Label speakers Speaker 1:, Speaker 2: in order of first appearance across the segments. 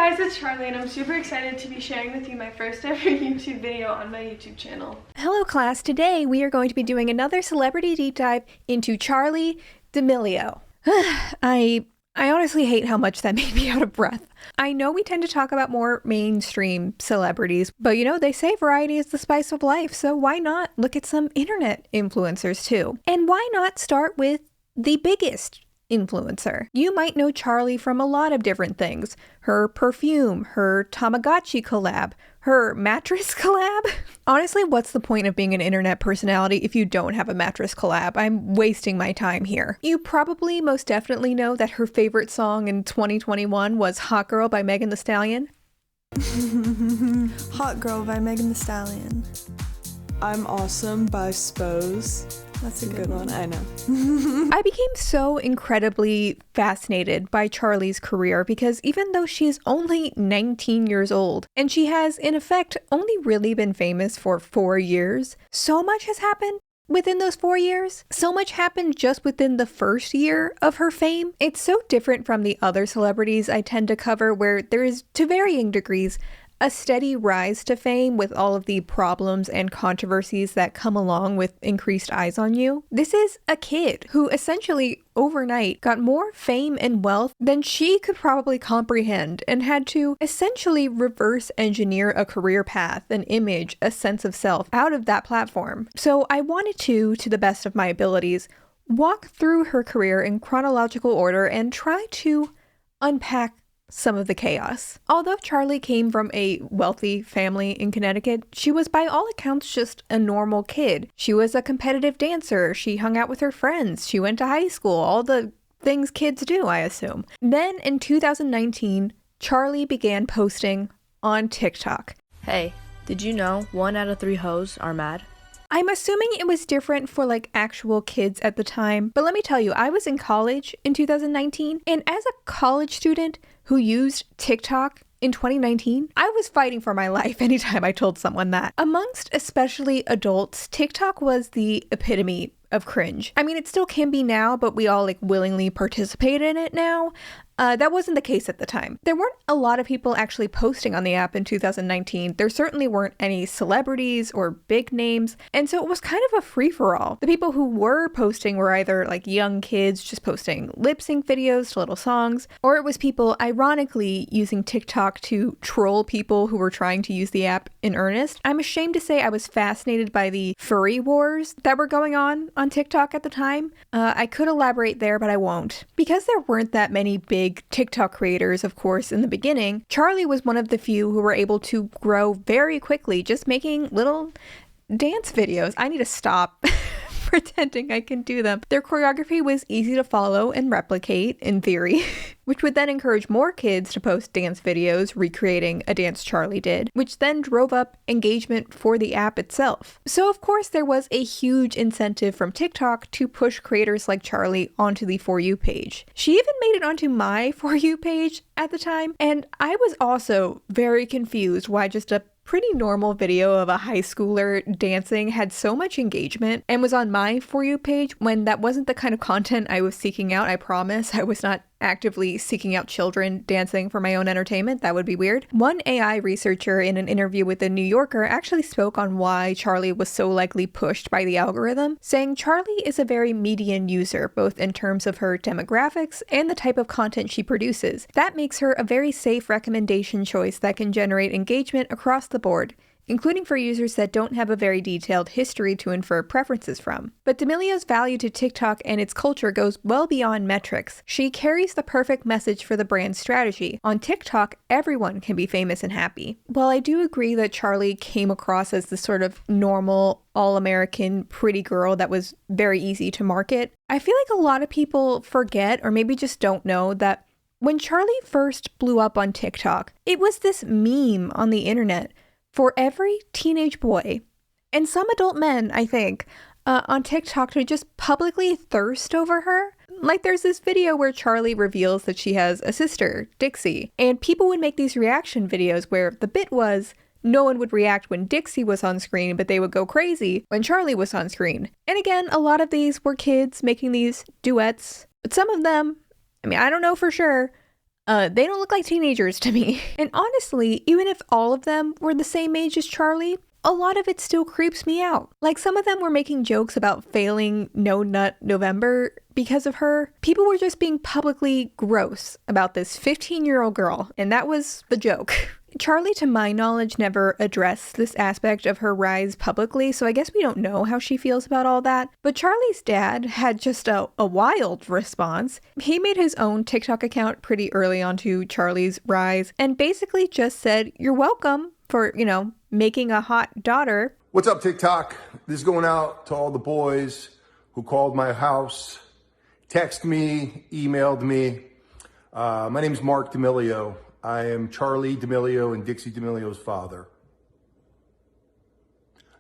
Speaker 1: guys, it's Charli and I'm super excited to be sharing with you my first ever YouTube video on my YouTube channel.
Speaker 2: Hello class, today we are going to be doing another celebrity deep dive into Charli D'Amelio. I honestly hate how much that made me out of breath. I know we tend to talk about more mainstream celebrities, but you know, they say variety is the spice of life, so why not look at some internet influencers too? And why not start with the biggest influencer? You might know Charli from a lot of different things. Her perfume, her Tamagotchi collab, her mattress collab. Honestly, what's the point of being an internet personality if you don't have a mattress collab? I'm wasting my time here. You probably most definitely know that her favorite song in 2021 was Hot Girl by Megan Thee Stallion.
Speaker 3: Hot Girl by Megan Thee Stallion.
Speaker 4: I'm Awesome by Spose.
Speaker 3: That's a good one.
Speaker 4: I know.
Speaker 2: I became so incredibly fascinated by Charli's career because even though she's only 19 years old and she has in effect only really been famous for 4 years, so much has happened within those 4 years. So much happened just within the first year of her fame. It's so different from the other celebrities I tend to cover where there is, to varying degrees, a steady rise to fame with all of the problems and controversies that come along with increased eyes on you. This is a kid who essentially overnight got more fame and wealth than she could probably comprehend and had to essentially reverse engineer a career path, an image, a sense of self out of that platform. So I wanted to the best of my abilities, walk through her career in chronological order and try to unpack some of the chaos. Although Charli came from a wealthy family in Connecticut, she was by all accounts just a normal kid. She was a competitive dancer, she hung out with her friends, she went to high school, all the things kids do, I assume. Then in 2019, Charli began posting on TikTok.
Speaker 5: Hey, did you know 1 out of 3 hoes are mad?
Speaker 2: I'm assuming it was different for like actual kids at the time, but let me tell you, I was in college in 2019, and as a college student who used TikTok in 2019, I was fighting for my life anytime I told someone that. Amongst especially adults, TikTok was the epitome of cringe. I mean, it still can be now, but we all like willingly participate in it now. That wasn't the case at the time. There weren't a lot of people actually posting on the app in 2019. There certainly weren't any celebrities or big names, and so it was kind of a free-for-all. The people who were posting were either like young kids just posting lip-sync videos to little songs, or it was people ironically using TikTok to troll people who were trying to use the app in earnest. I'm ashamed to say I was fascinated by the furry wars that were going on TikTok at the time. I could elaborate there, but I won't. Because there weren't that many big TikTok creators, of course, in the beginning, Charli was one of the few who were able to grow very quickly, just making little dance videos. I need to stop pretending I can do them. Their choreography was easy to follow and replicate, in theory, which would then encourage more kids to post dance videos recreating a dance Charli did, which then drove up engagement for the app itself. So of course there was a huge incentive from TikTok to push creators like Charli onto the For You page. She even made it onto my For You page at the time, and I was also very confused why just a pretty normal video of a high schooler dancing had so much engagement and was on my For You page when that wasn't the kind of content I was seeking out. I promise I was not actively seeking out children dancing for my own entertainment. That would be weird. One AI researcher in an interview with The New Yorker actually spoke on why Charli was so likely pushed by the algorithm, saying Charli is a very median user, both in terms of her demographics and the type of content she produces. That makes her a very safe recommendation choice that can generate engagement across the board, including for users that don't have a very detailed history to infer preferences from. But D'Amelio's value to TikTok and its culture goes well beyond metrics. She carries the perfect message for the brand's strategy. On TikTok, everyone can be famous and happy. While I do agree that Charli came across as the sort of normal, all-American pretty girl that was very easy to market, I feel like a lot of people forget or maybe just don't know that when Charli first blew up on TikTok, it was this meme on the internet for every teenage boy, and some adult men, I think, on TikTok to just publicly thirst over her. Like there's this video where Charli reveals that she has a sister, Dixie, and people would make these reaction videos where the bit was no one would react when Dixie was on screen, but they would go crazy when Charli was on screen. And again, a lot of these were kids making these duets, but some of them, I mean, I don't know for sure, They don't look like teenagers to me. And honestly, even if all of them were the same age as Charli, a lot of it still creeps me out. Like, some of them were making jokes about failing No Nut November because of her. People were just being publicly gross about this 15-year-old girl, and that was the joke. Charli, to my knowledge, never addressed this aspect of her rise publicly, so I guess we don't know how she feels about all that. But Charli's dad had just a wild response. He made his own TikTok account pretty early on to Charli's rise, and basically just said, "You're welcome for, making a hot daughter."
Speaker 6: What's up, TikTok? This is going out to all the boys who called my house, texted me, emailed me. My name's Mark D'Amelio. I am Charli D'Amelio and Dixie D'Amelio's father.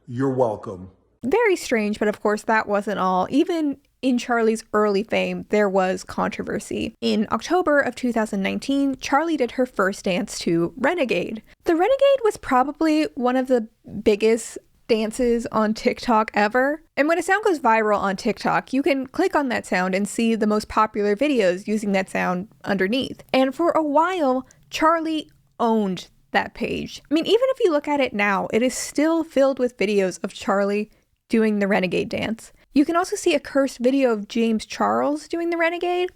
Speaker 6: You're welcome.
Speaker 2: Very strange, but of course that wasn't all. Even in Charli's early fame, there was controversy. In October of 2019, Charli did her first dance to Renegade. The Renegade was probably one of the biggest dances on TikTok ever. And when a sound goes viral on TikTok, you can click on that sound and see the most popular videos using that sound underneath. And for a while, Charli owned that page. I mean, even if you look at it now, it is still filled with videos of Charli doing the Renegade dance. You can also see a cursed video of James Charles doing the Renegade.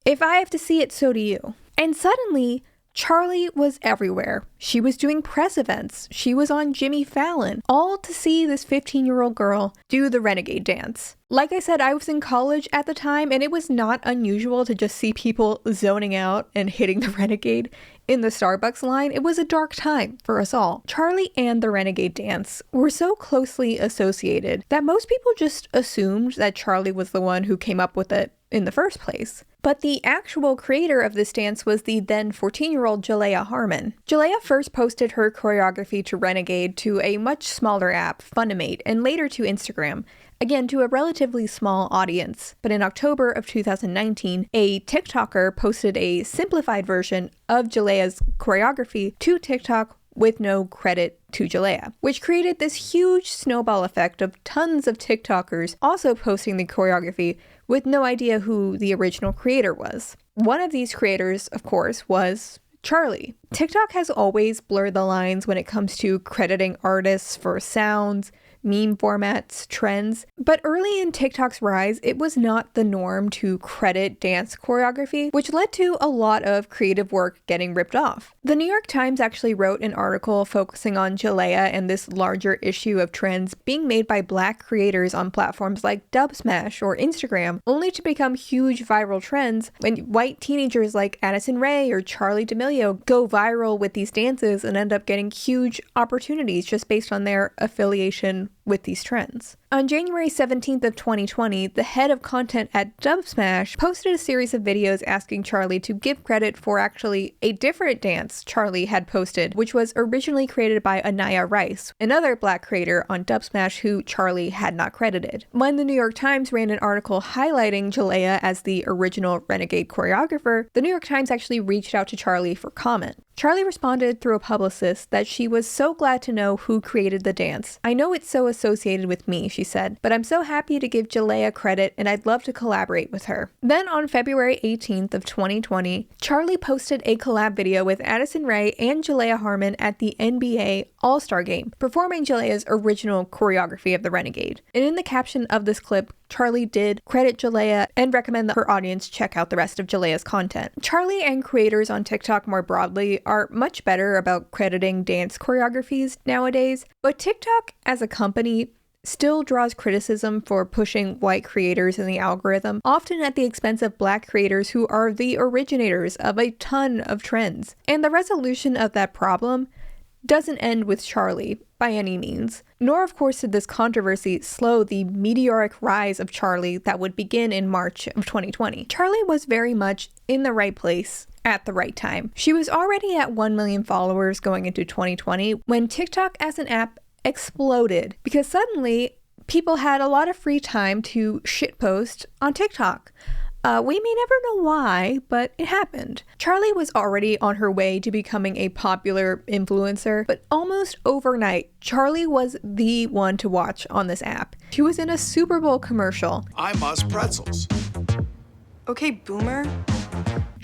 Speaker 2: If I have to see it, so do you. And suddenly, Charli was everywhere. She was doing press events. She was on Jimmy Fallon, all to see this 15-year-old girl do the Renegade dance. Like I said, I was in college at the time, and it was not unusual to just see people zoning out and hitting the Renegade in the Starbucks line. It was a dark time for us all. Charli and the Renegade dance were so closely associated that most people just assumed that Charli was the one who came up with it in the first place. But the actual creator of this dance was the then 14-year-old Jalea Harmon. Jalea first posted her choreography to Renegade to a much smaller app, Funimate, and later to Instagram. Again, to a relatively small audience. But in October of 2019, a TikToker posted a simplified version of Jalea's choreography to TikTok with no credit to Jalea, which created this huge snowball effect of tons of TikTokers also posting the choreography with no idea who the original creator was. One of these creators, of course, was Charli. TikTok has always blurred the lines when it comes to crediting artists for sounds, meme formats, trends. But early in TikTok's rise, it was not the norm to credit dance choreography, which led to a lot of creative work getting ripped off. The New York Times actually wrote an article focusing on Jalea and this larger issue of trends being made by Black creators on platforms like Dubsmash or Instagram, only to become huge viral trends when white teenagers like Addison Rae or Charli D'Amelio go viral with these dances and end up getting huge opportunities just based on their affiliation with these trends. On January 17th of 2020, the head of content at Dubsmash posted a series of videos asking Charli to give credit for actually a different dance Charli had posted, which was originally created by Anaya Rice, another Black creator on Dubsmash who Charli had not credited. When the New York Times ran an article highlighting Jalea as the original Renegade choreographer, the New York Times actually reached out to Charli for comment. Charli responded through a publicist that she was so glad to know who created the dance. "I know it's so associated with me," she said, "but I'm so happy to give Jalea credit and I'd love to collaborate with her." Then on February 18th of 2020, Charli posted a collab video with Addison Rae and Jalea Harmon at the NBA All-Star Game, performing Jalea's original choreography of the Renegade. And in the caption of this clip, Charli did credit Jalea and recommend that her audience check out the rest of Jalea's content. Charli and creators on TikTok more broadly are much better about crediting dance choreographies nowadays, but TikTok as a company still draws criticism for pushing white creators in the algorithm, often at the expense of Black creators who are the originators of a ton of trends. And the resolution of that problem doesn't end with Charli by any means, nor of course did this controversy slow the meteoric rise of Charli that would begin in March of 2020. Charli was very much in the right place at the right time. She was already at 1 million followers going into 2020 when TikTok as an app exploded because suddenly people had a lot of free time to shitpost on TikTok. We may never know why, but it happened. Charli was already on her way to becoming a popular influencer, but almost overnight, Charli was the one to watch on this app. She was in a Super Bowl commercial.
Speaker 7: I must pretzels.
Speaker 3: Okay, boomer.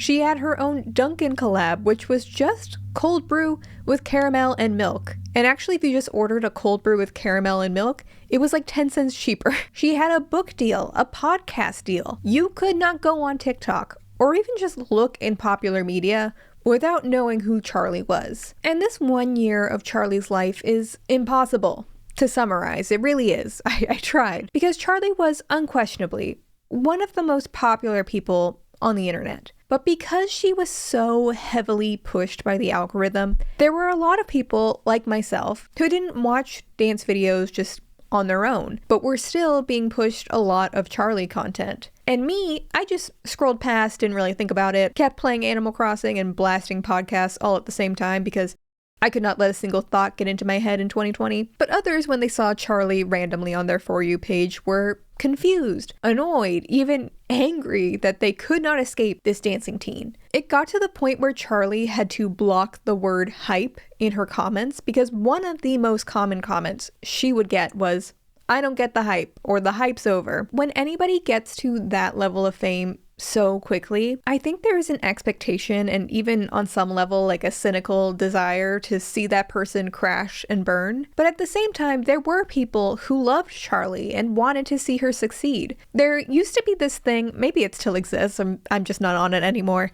Speaker 2: She had her own Dunkin' collab, which was just cold brew with caramel and milk. And actually, if you just ordered a cold brew with caramel and milk, it was like 10 cents cheaper. She had a book deal, a podcast deal. You could not go on TikTok or even just look in popular media without knowing who Charli was. And this 1 year of Charli's life is impossible to summarize. It really is. I tried. Because Charli was unquestionably one of the most popular people on the internet. But because she was so heavily pushed by the algorithm, there were a lot of people like myself who didn't watch dance videos just on their own, but were still being pushed a lot of Charli content. And me, I just scrolled past, didn't really think about it, kept playing Animal Crossing and blasting podcasts all at the same time because I could not let a single thought get into my head in 2020. But others, when they saw Charli randomly on their For You page, were confused, annoyed, even angry that they could not escape this dancing teen. It got to the point where Charli had to block the word hype in her comments because one of the most common comments she would get was, "I don't get the hype," or "the hype's over." When anybody gets to that level of fame so quickly, I think there is an expectation and even on some level like a cynical desire to see that person crash and burn. But at the same time, there were people who loved Charli and wanted to see her succeed. There used to be this thing, maybe it still exists, I'm just not on it anymore,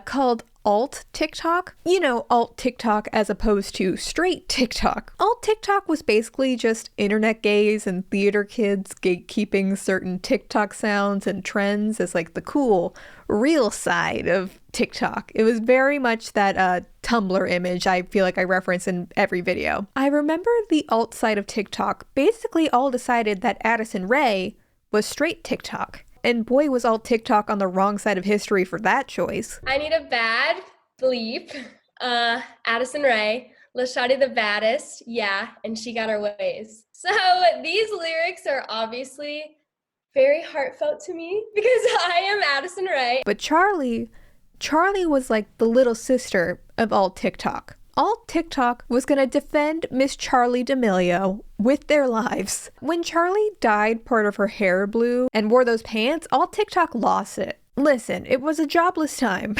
Speaker 2: called alt TikTok. You know, alt TikTok as opposed to straight TikTok. Alt TikTok was basically just internet gays and theater kids gatekeeping certain TikTok sounds and trends as like the cool, real side of TikTok. It was very much that Tumblr image I feel like I reference in every video. I remember the alt side of TikTok basically all decided that Addison Rae was straight TikTok. And boy, was alt TikTok on the wrong side of history for that choice.
Speaker 7: I need a bad bleep. Addison Rae, La Shawty the baddest, yeah, and she got her ways. So these lyrics are obviously very heartfelt to me because I am Addison Rae.
Speaker 2: But Charli was like the little sister of alt TikTok. Alt TikTok was gonna defend Miss Charli D'Amelio with their lives. When Charli dyed part of her hair blue and wore those pants, alt TikTok lost it. Listen, it was a jobless time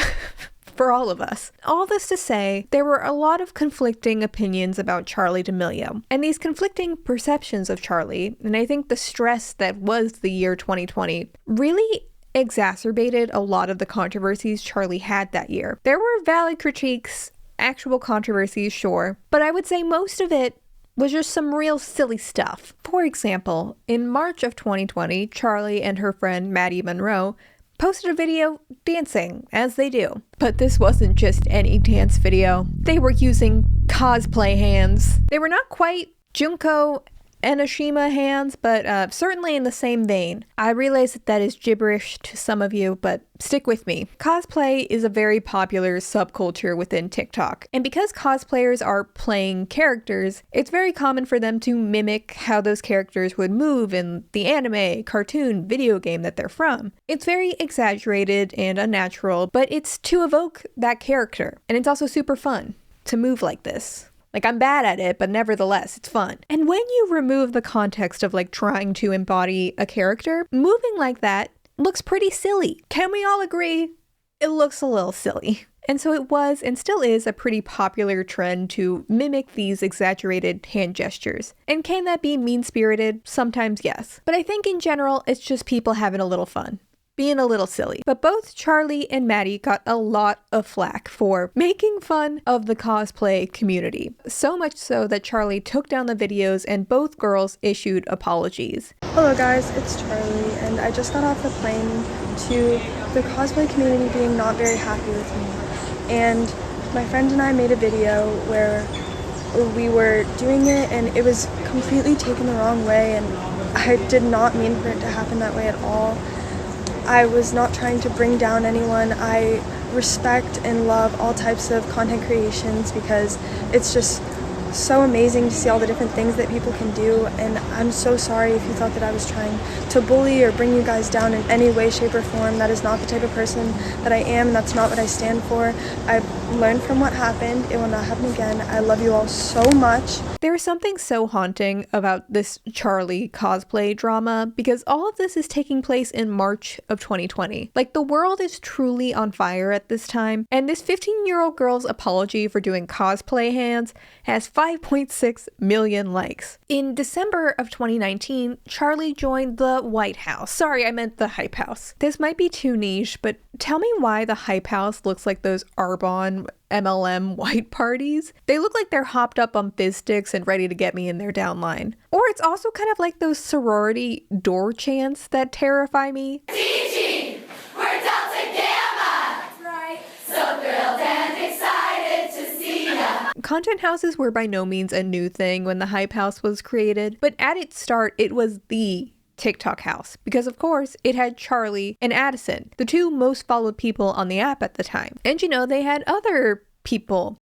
Speaker 2: for all of us. All this to say, there were a lot of conflicting opinions about Charli D'Amelio, and these conflicting perceptions of Charli, and I think the stress that was the year 2020, really exacerbated a lot of the controversies Charli had that year. There were valid critiques, actual controversies, sure, but I would say most of it was just some real silly stuff. For example, in March of 2020, Charli and her friend Maddie Monroe posted a video dancing, as they do. But this wasn't just any dance video. They were using cosplay hands. They were not quite Junko Enoshima hands, but certainly in the same vein. I realize that is gibberish to some of you, but stick with me. Cosplay is a very popular subculture within TikTok, and because cosplayers are playing characters, it's very common for them to mimic how those characters would move in the anime, cartoon, video game that they're from. It's very exaggerated and unnatural, but it's to evoke that character, and it's also super fun to move like this. Like, I'm bad at it, but nevertheless, it's fun. And when you remove the context of like trying to embody a character, moving like that looks pretty silly. Can we all agree? It looks a little silly. And so it was and still is a pretty popular trend to mimic these exaggerated hand gestures. And can that be mean-spirited? Sometimes yes. But I think in general, it's just people having a little fun. Being a little silly. But both Charli and Maddie got a lot of flack for making fun of the cosplay community. So much so that Charli took down the videos and both girls issued apologies.
Speaker 3: Hello guys, it's Charli, and I just got off the plane to the cosplay community being not very happy with me. And my friend and I made a video where we were doing it and it was completely taken the wrong way, and I did not mean for it to happen that way at all. I was not trying to bring down anyone. I respect and love all types of content creations because it's just so amazing to see all the different things that people can do, and I'm so sorry if you thought that I was trying to bully or bring you guys down in any way, shape, or form. That is not the type of person that I am, and that's not what I stand for. I learn from what happened. It will not happen again. I love you all so much.
Speaker 2: There is something so haunting about this Charli cosplay drama because all of this is taking place in March of 2020. Like, the world is truly on fire at this time, and this 15-year-old girl's apology for doing cosplay hands has 5.6 million likes. In December of 2019, Charli joined the White House. Sorry, I meant the Hype House. This might be too niche, but tell me why the Hype House looks like those Arbonne MLM white parties. They look like they're hopped up on fizz sticks and ready to get me in their downline. Or it's also kind of like those sorority door chants that terrify me.
Speaker 8: Teaching, we're Delta Gamma! That's right. So thrilled and excited to see ya.
Speaker 2: Content houses were by no means a new thing when the Hype House was created, but at its start, it was the TikTok house because, of course, it had Charli and Addison, the two most followed people on the app at the time. And you know, they had other people.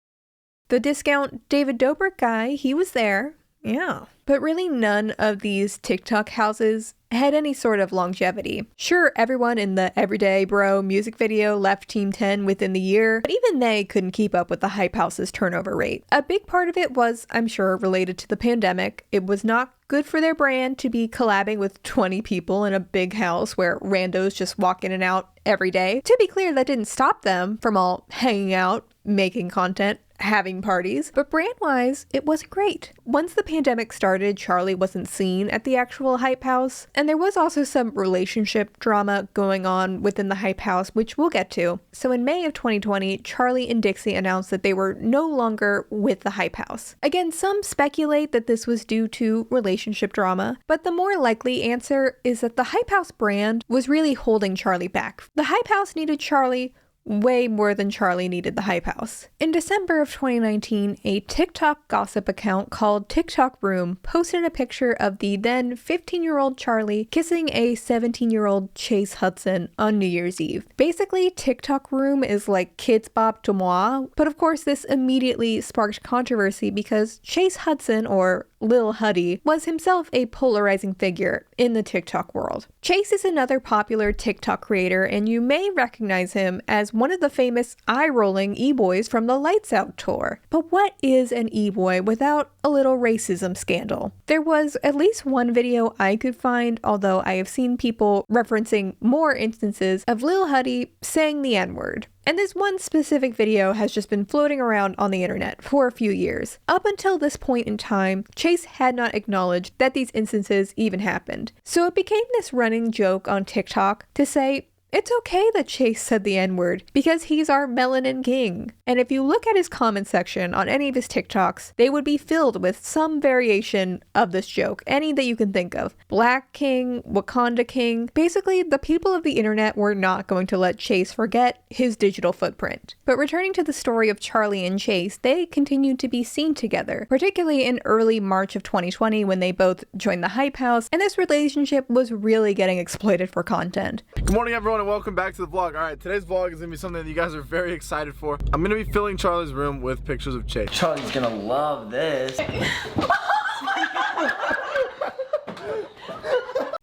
Speaker 2: The discount David Dobrik guy, he was there. Yeah. But really none of these TikTok houses had any sort of longevity. Sure, everyone in the Everyday Bro music video left Team 10 within the year, but even they couldn't keep up with the Hype House's turnover rate. A big part of it was, I'm sure, related to the pandemic. It was not good for their brand to be collabing with 20 people in a big house where randos just walk in and out every day. To be clear, that didn't stop them from all hanging out, making content, having parties, but brand-wise, it wasn't great. Once the pandemic started, Charli wasn't seen at the actual Hype House, and there was also some relationship drama going on within the Hype House, which we'll get to. So in May of 2020, Charli and Dixie announced that they were no longer with the Hype House. Again, some speculate that this was due to relationship drama, but the more likely answer is that the Hype House brand was really holding Charli back. The Hype House needed Charli way more than Charli needed the Hype House. In December of 2019, a TikTok gossip account called TikTok Room posted a picture of the then 15-year-old Charli kissing a 17-year-old Chase Hudson on New Year's Eve. Basically, TikTok Room is like Kids Bop de Moi, but of course this immediately sparked controversy because Chase Hudson, or Lil Huddy, was himself a polarizing figure in the TikTok world. Chase is another popular TikTok creator, and you may recognize him as one of the famous eye-rolling e-boys from the Lights Out tour. But what is an e-boy without a little racism scandal? There was at least one video I could find, although I have seen people referencing more instances of Lil Huddy saying the N-word. And this one specific video has just been floating around on the internet for a few years. Up until this point in time, Chase had not acknowledged that these instances even happened. So it became this running joke on TikTok to say, it's okay that Chase said the N-word because he's our melanin king. And if you look at his comment section on any of his TikToks, they would be filled with some variation of this joke, any that you can think of. Black King, Wakanda King. Basically, the people of the internet were not going to let Chase forget his digital footprint. But returning to the story of Charli and Chase, they continued to be seen together, particularly in early March of 2020 when they both joined the Hype House, and this relationship was really getting exploited for content.
Speaker 9: Good morning, everyone, and welcome back to the vlog. All right, today's vlog is gonna be something that you guys are very excited for. I'm gonna be filling Charli's room with pictures of Chase.
Speaker 10: Charli's gonna love this.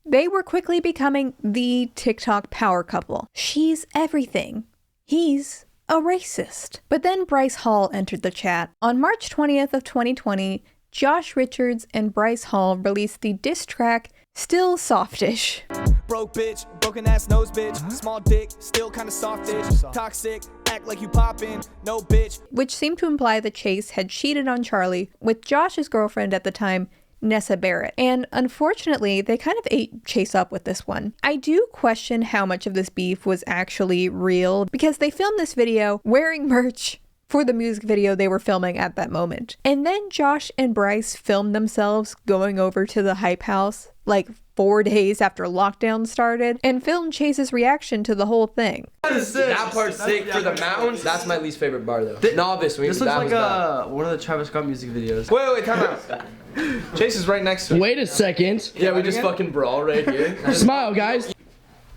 Speaker 2: They were quickly becoming the TikTok power couple. She's everything. He's a racist. But then Bryce Hall entered the chat. On March 20th of 2020, Josh Richards and Bryce Hall released the diss track Still Softish.
Speaker 11: Broke bitch, broken ass nose bitch, small dick, still kinda softish, toxic, act like you poppin', no bitch.
Speaker 2: Which seemed to imply that Chase had cheated on Charli with Josh's girlfriend at the time, Nessa Barrett. And unfortunately, they kind of ate Chase up with this one. I do question how much of this beef was actually real because they filmed this video wearing merch for the music video they were filming at that moment. And then Josh and Bryce filmed themselves going over to the Hype House like 4 days after lockdown started and filmed Chase's reaction to the whole thing.
Speaker 10: That part's sick for the mountains. That's my least favorite bar though. Novice.
Speaker 12: This looks like one of the Travis Scott music videos.
Speaker 10: Wait, time out.
Speaker 9: Chase is right next to me.
Speaker 12: Wait a second.
Speaker 10: Yeah, we just fucking brawl right here.
Speaker 12: Smile, guys.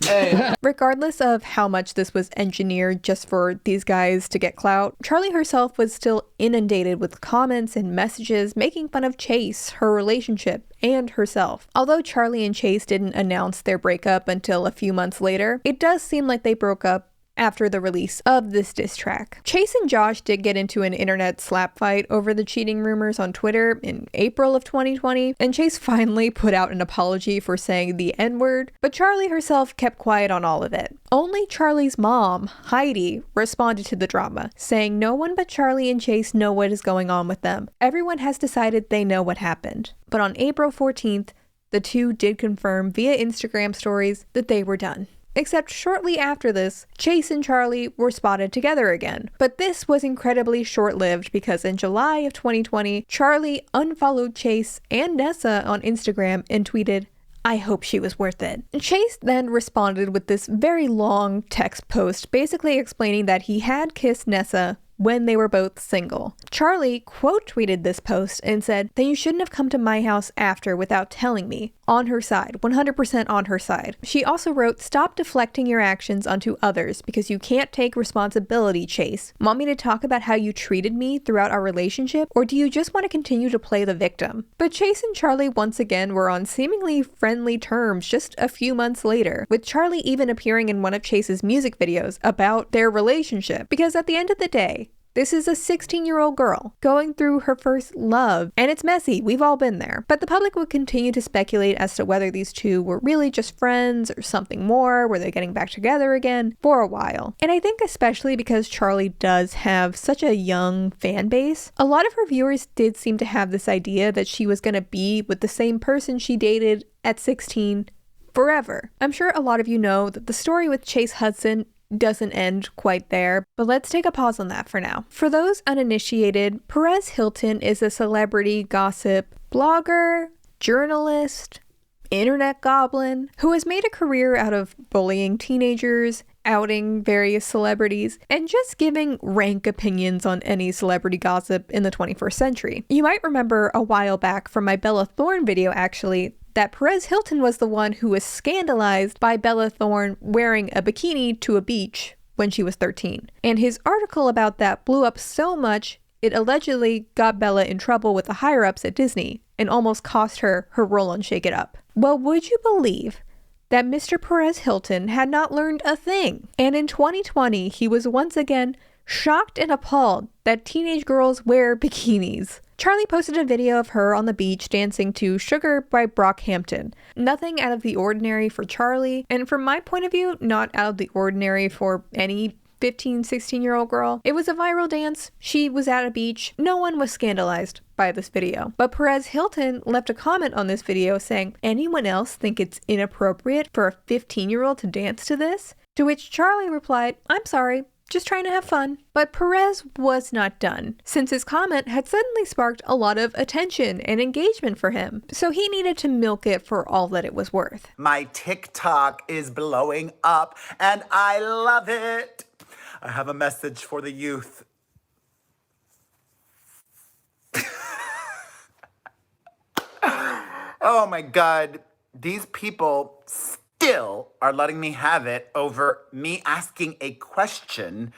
Speaker 10: Hey.
Speaker 2: Regardless of how much this was engineered just for these guys to get clout, Charli herself was still inundated with comments and messages making fun of Chase, her relationship, and herself. Although Charli and Chase didn't announce their breakup until a few months later, it does seem like they broke up after the release of this diss track. Chase and Josh did get into an internet slap fight over the cheating rumors on Twitter in April of 2020, and Chase finally put out an apology for saying the N-word, but Charli herself kept quiet on all of it. Only Charli's mom, Heidi, responded to the drama, saying no one but Charli and Chase know what is going on with them. Everyone has decided they know what happened. But on April 14th, the two did confirm via Instagram stories that they were done. Except shortly after this, Chase and Charli were spotted together again. But this was incredibly short-lived because in July of 2020, Charli unfollowed Chase and Nessa on Instagram and tweeted, "I hope she was worth it." Chase then responded with this very long text post basically explaining that he had kissed Nessa when they were both single. Charli quote tweeted this post and said that you shouldn't have come to my house after without telling me. On her side, 100% on her side. She also wrote, "Stop deflecting your actions onto others because you can't take responsibility, Chase. Want me to talk about how you treated me throughout our relationship, or do you just want to continue to play the victim?" But Chase and Charli once again were on seemingly friendly terms just a few months later, with Charli even appearing in one of Chase's music videos about their relationship. Because at the end of the day, this is a 16-year-old girl going through her first love, and it's messy. We've all been there. But the public would continue to speculate as to whether these two were really just friends or something more. Were they getting back together again? For a while. And I think especially because Charli does have such a young fan base, a lot of her viewers did seem to have this idea that she was going to be with the same person she dated at 16 forever. I'm sure a lot of you know that the story with Chase Hudson doesn't end quite there, but let's take a pause on that for now. For those uninitiated, Perez Hilton is a celebrity gossip blogger, journalist, internet goblin who has made a career out of bullying teenagers, outing various celebrities, and just giving rank opinions on any celebrity gossip in the 21st century. You might remember a while back from my Bella Thorne video actually, that Perez Hilton was the one who was scandalized by Bella Thorne wearing a bikini to a beach when she was 13. And his article about that blew up so much, it allegedly got Bella in trouble with the higher-ups at Disney and almost cost her her role on Shake It Up. Well, would you believe that Mr. Perez Hilton had not learned a thing? And in 2020, he was once again shocked and appalled that teenage girls wear bikinis. Charli posted a video of her on the beach dancing to Sugar by Brockhampton. Nothing out of the ordinary for Charli, and from my point of view, not out of the ordinary for any 15, 16-year-old girl. It was a viral dance. She was at a beach. No one was scandalized by this video. But Perez Hilton left a comment on this video saying, "Anyone else think it's inappropriate for a 15-year-old to dance to this?" To which Charli replied, "I'm sorry. Just trying to have fun." But Perez was not done, since his comment had suddenly sparked a lot of attention and engagement for him, so he needed to milk it for all that it was worth.
Speaker 13: "My TikTok is blowing up, and I love it. I have a message for the youth. Oh my God, these people still are letting me have it over me asking a question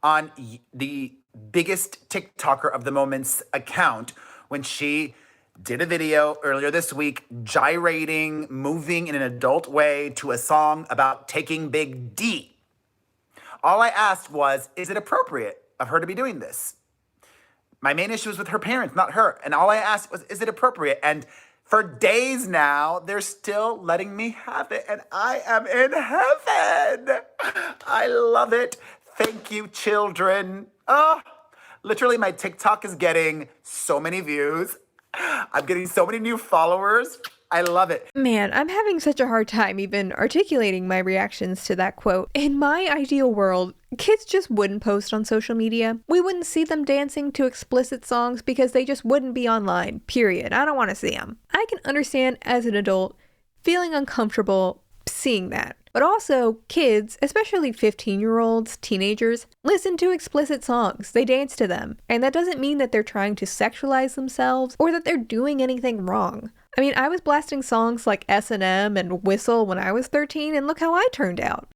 Speaker 13: on the biggest TikToker of the moment's account when she did a video earlier this week gyrating, moving in an adult way to a song about taking Big D. All I asked was, is it appropriate of her to be doing this? My main issue was with her parents, not her. And all I asked was, is it appropriate? And for days now, they're still letting me have it, and I am in heaven. I love it. Thank you, children. Oh, literally, my TikTok is getting so many views. I'm getting so many new followers. I love it.
Speaker 2: Man, I'm having such a hard time even articulating my reactions to that quote. In my ideal world, kids just wouldn't post on social media. We wouldn't see them dancing to explicit songs because they just wouldn't be online, period. I don't want to see them. I can understand as an adult feeling uncomfortable seeing that. But also, kids, especially 15-year-olds, teenagers, listen to explicit songs. They dance to them. And that doesn't mean that they're trying to sexualize themselves or that they're doing anything wrong. I mean, I was blasting songs like S&M and Whistle when I was 13, and look how I turned out.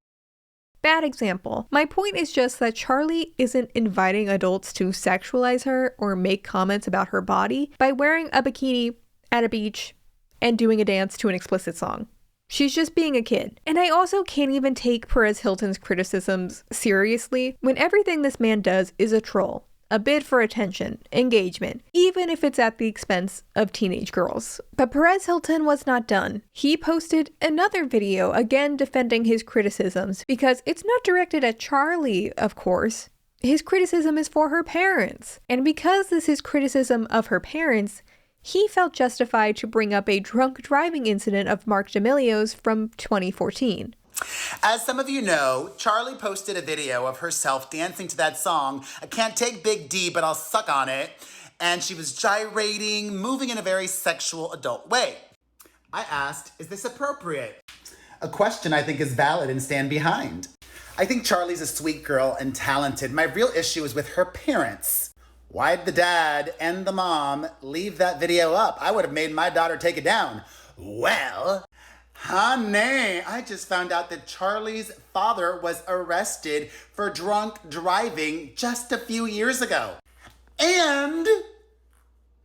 Speaker 2: Bad example. My point is just that Charli isn't inviting adults to sexualize her or make comments about her body by wearing a bikini at a beach and doing a dance to an explicit song. She's just being a kid. And I also can't even take Perez Hilton's criticisms seriously when everything this man does is a troll. A bid for attention, engagement, even if it's at the expense of teenage girls. But Perez Hilton was not done. He posted another video, again defending his criticisms, because it's not directed at Charli, of course. His criticism is for her parents. And because this is criticism of her parents, he felt justified to bring up a drunk driving incident of Mark D'Amelio's from 2014.
Speaker 13: As some of you know, Charli posted a video of herself dancing to that song, I Can't Take Big D, But I'll Suck on It, and she was gyrating, moving in a very sexual adult way. I asked, is this appropriate? A question I think is valid and stand behind. I think Charli's a sweet girl and talented. My real issue is with her parents. Why'd the dad and the mom leave that video up? I would have made my daughter take it down. Well, honey, I just found out that Charli's father was arrested for drunk driving just a few years ago. And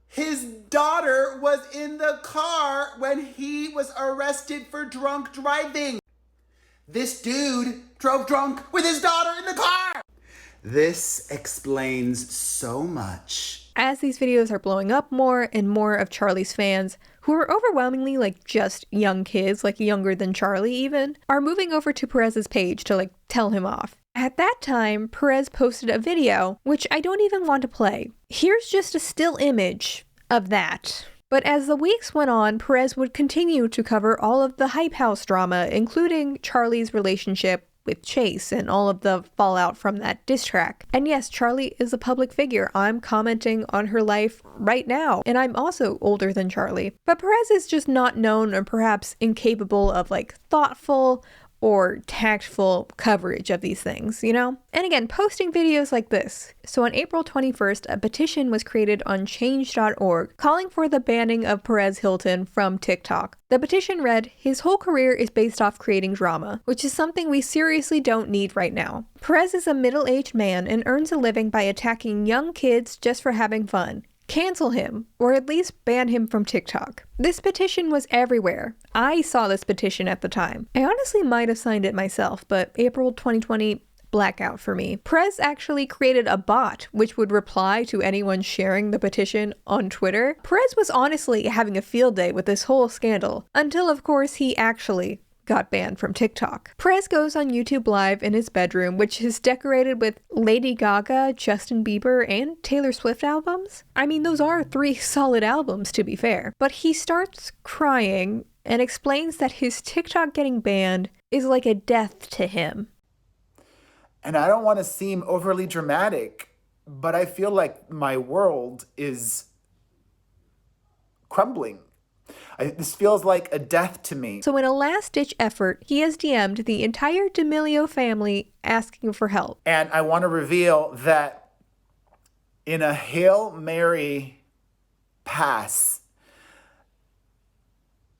Speaker 13: his daughter was in the car when he was arrested for drunk driving. This dude drove drunk with his daughter in the car. This explains so much.
Speaker 2: As these videos are blowing up more and more of Charli's fans, who are overwhelmingly like just young kids, like younger than Charli even, are moving over to Perez's page to like tell him off. At that time, Perez posted a video, which I don't even want to play. Here's just a still image of that. But as the weeks went on, Perez would continue to cover all of the Hype House drama, including Charli's relationship with Chase and all of the fallout from that diss track. And yes, Charli is a public figure. I'm commenting on her life right now, and I'm also older than Charli. But Perez is just not known, or perhaps incapable of like thoughtful or tactful coverage of these things, you know? And again, posting videos like this. So on April 21st, a petition was created on change.org calling for the banning of Perez Hilton from TikTok. The petition read, his whole career is based off creating drama, which is something we seriously don't need right now. Perez is a middle-aged man and earns a living by attacking young kids just for having fun. Cancel him, or at least ban him from TikTok. This petition was everywhere. I saw this petition at the time. I honestly might have signed it myself, but April 2020, blackout for me. Perez actually created a bot which would reply to anyone sharing the petition on Twitter. Perez was honestly having a field day with this whole scandal, until of course he actually got banned from TikTok. Perez goes on YouTube Live in his bedroom, which is decorated with Lady Gaga, Justin Bieber, and Taylor Swift albums. I mean, those are 3 solid albums, to be fair. But he starts crying and explains that his TikTok getting banned is like a death to him.
Speaker 13: And I don't want to seem overly dramatic, but I feel like my world is crumbling. This feels like a death to me.
Speaker 2: So in a last-ditch effort, he has DM'd the entire D'Amelio family asking for help.
Speaker 13: And I want to reveal that in a Hail Mary pass,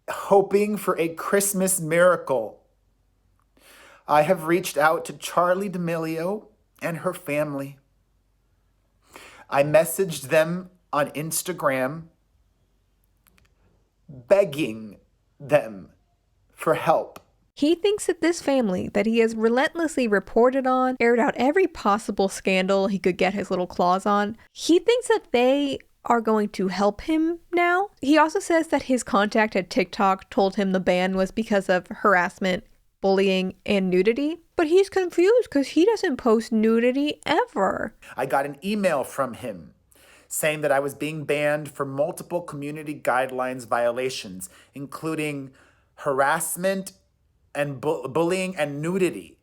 Speaker 13: hoping for a Christmas miracle, I have reached out to Charli D'Amelio and her family. I messaged them on Instagram, begging them for help.
Speaker 2: He thinks that this family that he has relentlessly reported on, aired out every possible scandal he could get his little claws on, he thinks that they are going to help him now. He also says that his contact at TikTok told him the ban was because of harassment, bullying, and nudity. But he's confused because he doesn't post nudity ever.
Speaker 13: I got an email from him saying that I was being banned for multiple community guidelines violations, including harassment and bullying and nudity.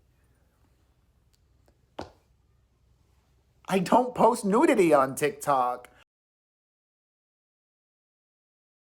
Speaker 13: I don't post nudity on TikTok.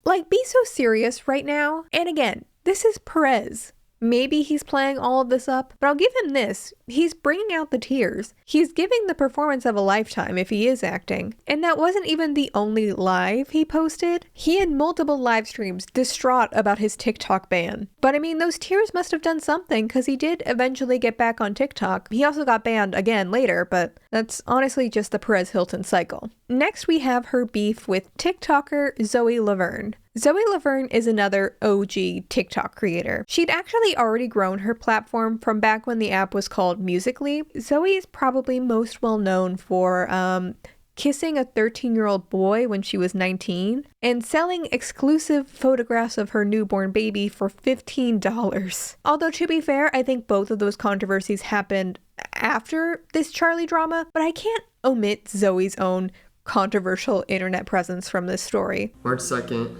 Speaker 2: Like, be so serious right now. And again, this is Perez. Maybe he's playing all of this up, but I'll give him this. He's bringing out the tears. He's giving the performance of a lifetime if he is acting. And that wasn't even the only live he posted. He had multiple live streams distraught about his TikTok ban. But I mean, those tears must have done something because he did eventually get back on TikTok. He also got banned again later, but that's honestly just the Perez Hilton cycle. Next, we have her beef with TikToker Zoe Laverne. Zoe Laverne is another OG TikTok creator. She'd actually already grown her platform from back when the app was called Musical.ly. Zoe is probably most well known for kissing a 13-year-old boy when she was 19 and selling exclusive photographs of her newborn baby for $15. Although, to be fair, I think both of those controversies happened after this Charli drama, but I can't omit Zoe's own controversial internet presence from this story.
Speaker 14: March 2nd,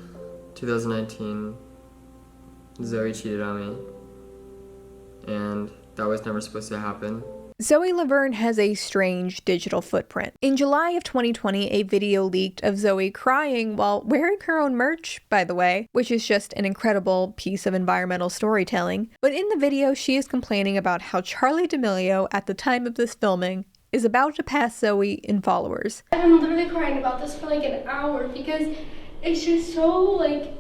Speaker 14: 2019, Zoe cheated on me, and that was never supposed to happen.
Speaker 2: Zoe Laverne has a strange digital footprint. In July of 2020, a video leaked of Zoe crying while wearing her own merch, by the way, which is just an incredible piece of environmental storytelling. But in the video, she is complaining about how Charli D'Amelio, at the time of this filming, is about to pass Zoe in followers.
Speaker 15: I'm literally crying about this for like an hour because it's just so like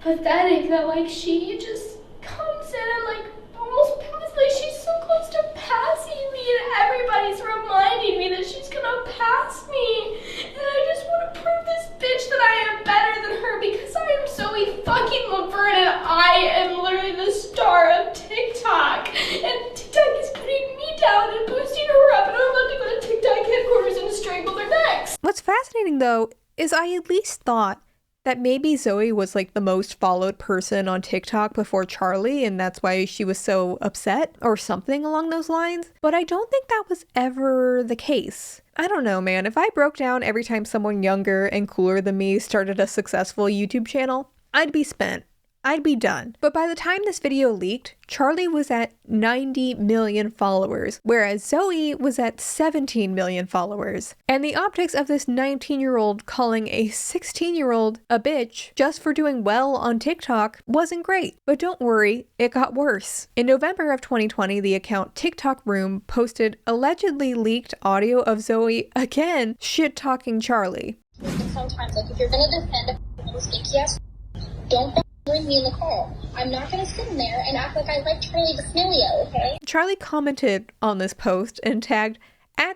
Speaker 15: pathetic that like she just comes in and like almost like she's so close to passing me and everybody's reminding me that she's gonna pass me, and I just want to prove this bitch that I am better than her because I am Zoe fucking Laverne and I am literally the star of TikTok, and TikTok is putting me down and boosting her up, and I'm about to go to TikTok headquarters and strangle their necks.
Speaker 2: What's fascinating though is I at least thought that maybe Zoe was like the most followed person on TikTok before Charli, and that's why she was so upset or something along those lines. But I don't think that was ever the case. I don't know, man. If I broke down every time someone younger and cooler than me started a successful YouTube channel, I'd be spent. I'd be done. But by the time this video leaked, Charli was at 90 million followers, whereas Zoe was at 17 million followers. And the optics of this 19-year-old calling a 16-year-old a bitch just for doing well on TikTok wasn't great. But don't worry, it got worse. In November of 2020, the account TikTok Room posted allegedly leaked audio of Zoe again shit-talking Charli.
Speaker 16: Sometimes, like, if you're gonna defend a mistake, yes, don't bring me in the call. I'm not gonna sit in there and act like I like Charli D'Amelio, okay?
Speaker 2: Charli commented on this post and tagged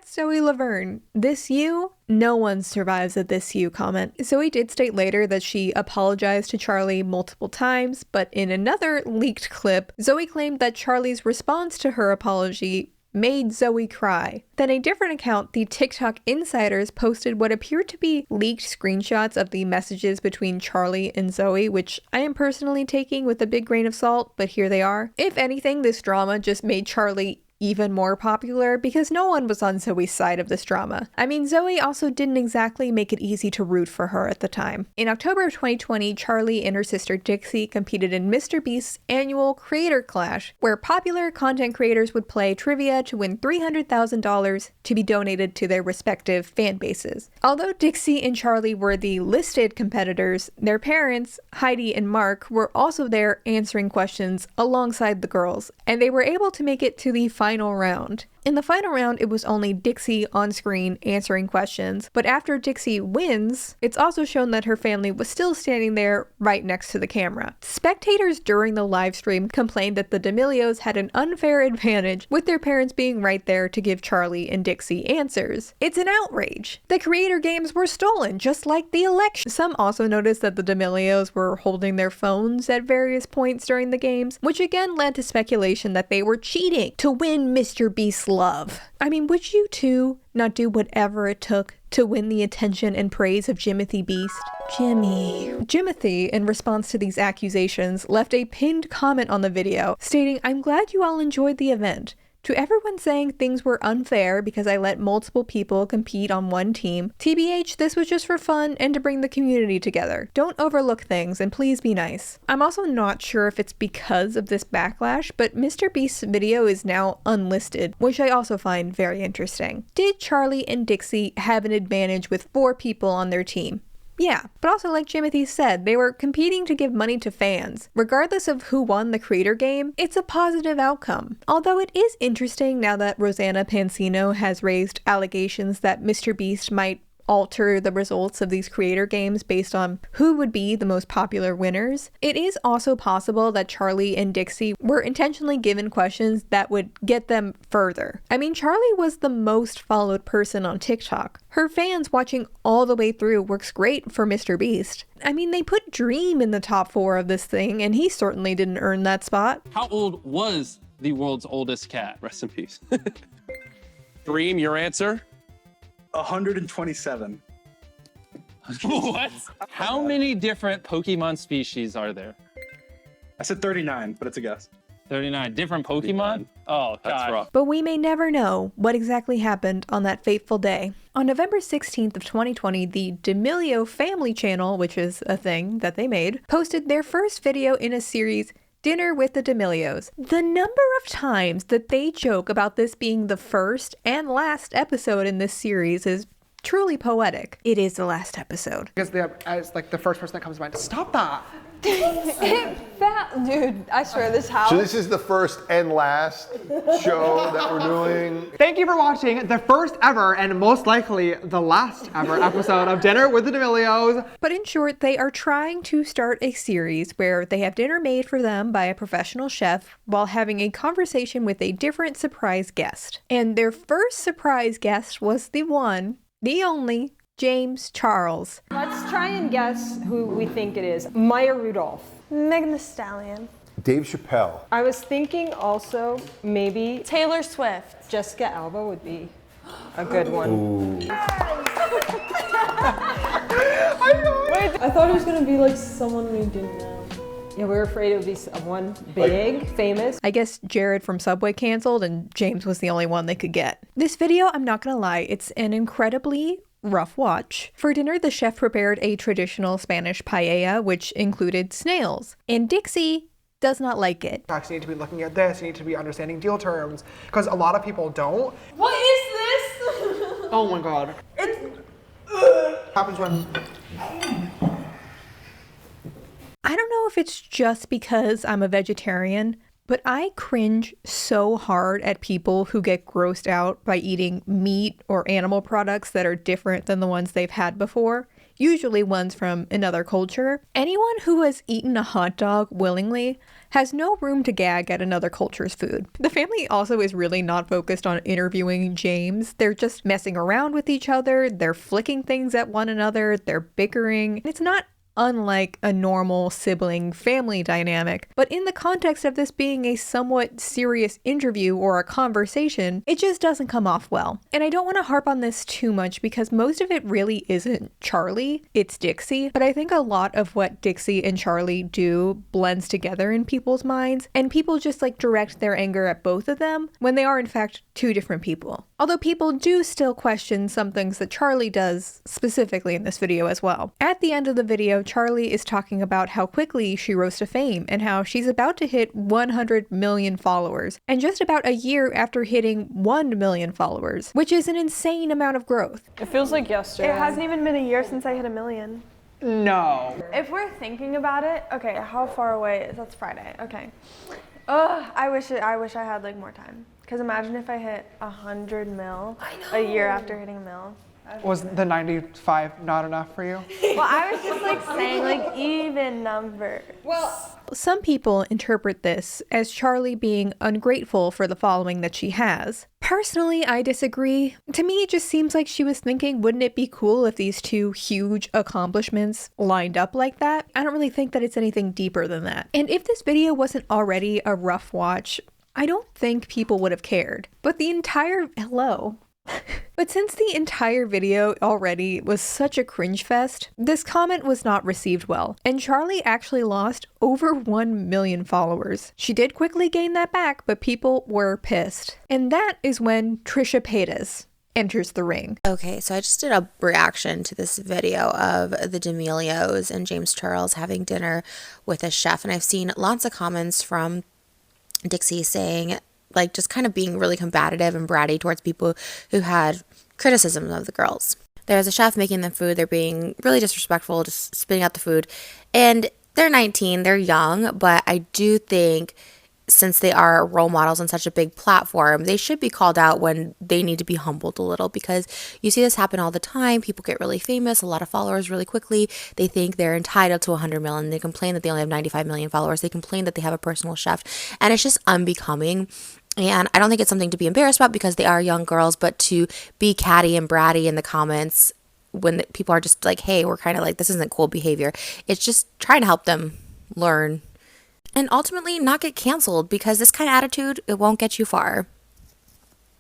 Speaker 2: @Zoe Laverne, "This you? No one survives a this you" comment. Zoe did state later that she apologized to Charli multiple times, but in another leaked clip, Zoe claimed that Charli's response to her apology made Zoe cry. Then a different account, the TikTok Insiders, posted what appeared to be leaked screenshots of the messages between Charli and Zoe, which I am personally taking with a big grain of salt, but here they are. If anything, this drama just made Charli even more popular because no one was on Zoe's side of this drama. I mean, Zoe also didn't exactly make it easy to root for her at the time. In October of 2020, Charli and her sister Dixie competed in MrBeast's annual Creator Clash, where popular content creators would play trivia to win $300,000 to be donated to their respective fan bases. Although Dixie and Charli were the listed competitors, their parents, Heidi and Mark, were also there answering questions alongside the girls, and they were able to make it to the final round. In the final round, it was only Dixie on screen answering questions, but after Dixie wins, it's also shown that her family was still standing there right next to the camera. Spectators during the live stream complained that the D'Amelios had an unfair advantage with their parents being right there to give Charli and Dixie answers. It's an outrage. The creator games were stolen, just like the election. Some also noticed that the D'Amelios were holding their phones at various points during the games, which again led to speculation that they were cheating to win MrBeast's love. I mean, would you too not do whatever it took to win the attention and praise of Jimothy Beast? Jimothy, in response to these accusations, left a pinned comment on the video stating, "I'm glad you all enjoyed the event. To everyone saying things were unfair because I let multiple people compete on one team, TBH, this was just for fun and to bring the community together. Don't overlook things and please be nice." I'm also not sure if it's because of this backlash, but MrBeast's video is now unlisted, which I also find very interesting. Did Charli and Dixie have an advantage with 4 people on their team? Yeah, but also like Jimothy said, they were competing to give money to fans. Regardless of who won the creator game, it's a positive outcome. Although it is interesting now that Rosanna Pansino has raised allegations that MrBeast might alter the results of these creator games based on who would be the most popular winners, it is also possible that Charli and Dixie were intentionally given questions that would get them further. I mean, Charli was the most followed person on TikTok. Her fans watching all the way through works great for Mr. Beast. I mean, they put Dream in the top 4 of this thing, and he certainly didn't earn that spot.
Speaker 17: How old was the world's oldest cat? Rest in peace. Dream, your answer?
Speaker 18: 127.
Speaker 17: What? How many different Pokemon species are there?
Speaker 18: I said 39, but it's a guess.
Speaker 17: 39 different Pokemon? Oh, God. Rough.
Speaker 2: But we may never know what exactly happened on that fateful day. On November 16th of 2020, the D'Amelio Family Channel, which is a thing that they made, posted their first video in a series, Dinner with the D'Amelios. The number of times that they joke about this being the first and last episode in this series is truly poetic. It is the last episode.
Speaker 19: Because it's like the first person that comes to mind. Stop that!
Speaker 20: Dude, I swear this house.
Speaker 6: So this is the first and last show that we're doing.
Speaker 19: Thank you for watching the first ever and most likely the last ever episode of Dinner with the D'Amelios.
Speaker 2: But in short, they are trying to start a series where they have dinner made for them by a professional chef while having a conversation with a different surprise guest. And their first surprise guest was the one, the only, James Charles.
Speaker 20: Let's try and guess who we think it is. Maya Rudolph.
Speaker 3: Megan Thee Stallion.
Speaker 6: Dave Chappelle.
Speaker 20: I was thinking also maybe Taylor Swift. Jessica Alba would be a good one.
Speaker 6: Ooh.
Speaker 20: Wait, I thought it was gonna be like someone we didn't know. Yeah, we were afraid it would be someone big, famous.
Speaker 2: I guess Jared from Subway canceled and James was the only one they could get. This video, I'm not gonna lie, it's an incredibly rough watch. For dinner, the chef prepared a traditional Spanish paella, which included snails. And Dixie does not like it.
Speaker 19: You need to be looking at this, you need to be understanding deal terms, because a lot of people don't.
Speaker 15: What is this?
Speaker 19: Oh my God. Happens when...
Speaker 2: I don't know if it's just because I'm a vegetarian, but I cringe so hard at people who get grossed out by eating meat or animal products that are different than the ones they've had before, usually ones from another culture. Anyone who has eaten a hot dog willingly has no room to gag at another culture's food. The family also is really not focused on interviewing James. They're just messing around with each other, they're flicking things at one another, they're bickering. It's not unlike a normal sibling family dynamic, but in the context of this being a somewhat serious interview or a conversation, it just doesn't come off well. And I don't want to harp on this too much because most of it really isn't Charli, it's Dixie, but I think a lot of what Dixie and Charli do blends together in people's minds, and people just like direct their anger at both of them when they are in fact two different people. Although people do still question some things that Charli does specifically in this video as well. At the end of the video, Charli is talking about how quickly she rose to fame and how she's about to hit 100 million followers, and just about a year after hitting 1 million followers, which is an insane amount of growth.
Speaker 20: It feels like yesterday.
Speaker 3: It hasn't even been a year since I hit 1 million.
Speaker 19: No.
Speaker 3: If we're thinking about it, okay, how far away is that's Friday? Okay. Ugh, I wish I had like more time. Cause imagine if I hit 100 mil a year after hitting 1 mil.
Speaker 19: Was the 95 not enough for you?
Speaker 3: Well, I was just like saying like even number.
Speaker 2: Well, some people interpret this as Charli being ungrateful for the following that she has. Personally, I disagree. To me, it just seems like she was thinking, wouldn't it be cool if these two huge accomplishments lined up like that? I don't really think that it's anything deeper than that. And if this video wasn't already a rough watch, I don't think people would have cared. But the entire But since the entire video already was such a cringe fest, this comment was not received well, and Charli actually lost over 1 million followers. She did quickly gain that back, but people were pissed. And that is when Trisha Paytas enters the ring.
Speaker 21: Okay, so I just did a reaction to this video of the D'Amelios and James Charles having dinner with a chef, and I've seen lots of comments from Dixie saying, like, just kind of being really combative and bratty towards people who had criticism of the girls. There's a chef making them food, they're being really disrespectful, just spitting out the food, and they're 19, they're young, but I do think since they are role models on such a big platform, they should be called out when they need to be humbled a little, because you see this happen all the time. People get really famous, a lot of followers really quickly. They think they're entitled to 100 million. They complain that they only have 95 million followers. They complain that they have a personal chef, and it's just unbecoming. And I don't think it's something to be embarrassed about because they are young girls, but to be catty and bratty in the comments when people are just like, hey, we're kind of like, this isn't cool behavior. It's just trying to help them learn and ultimately not get canceled, because this kind of attitude, it won't get you far.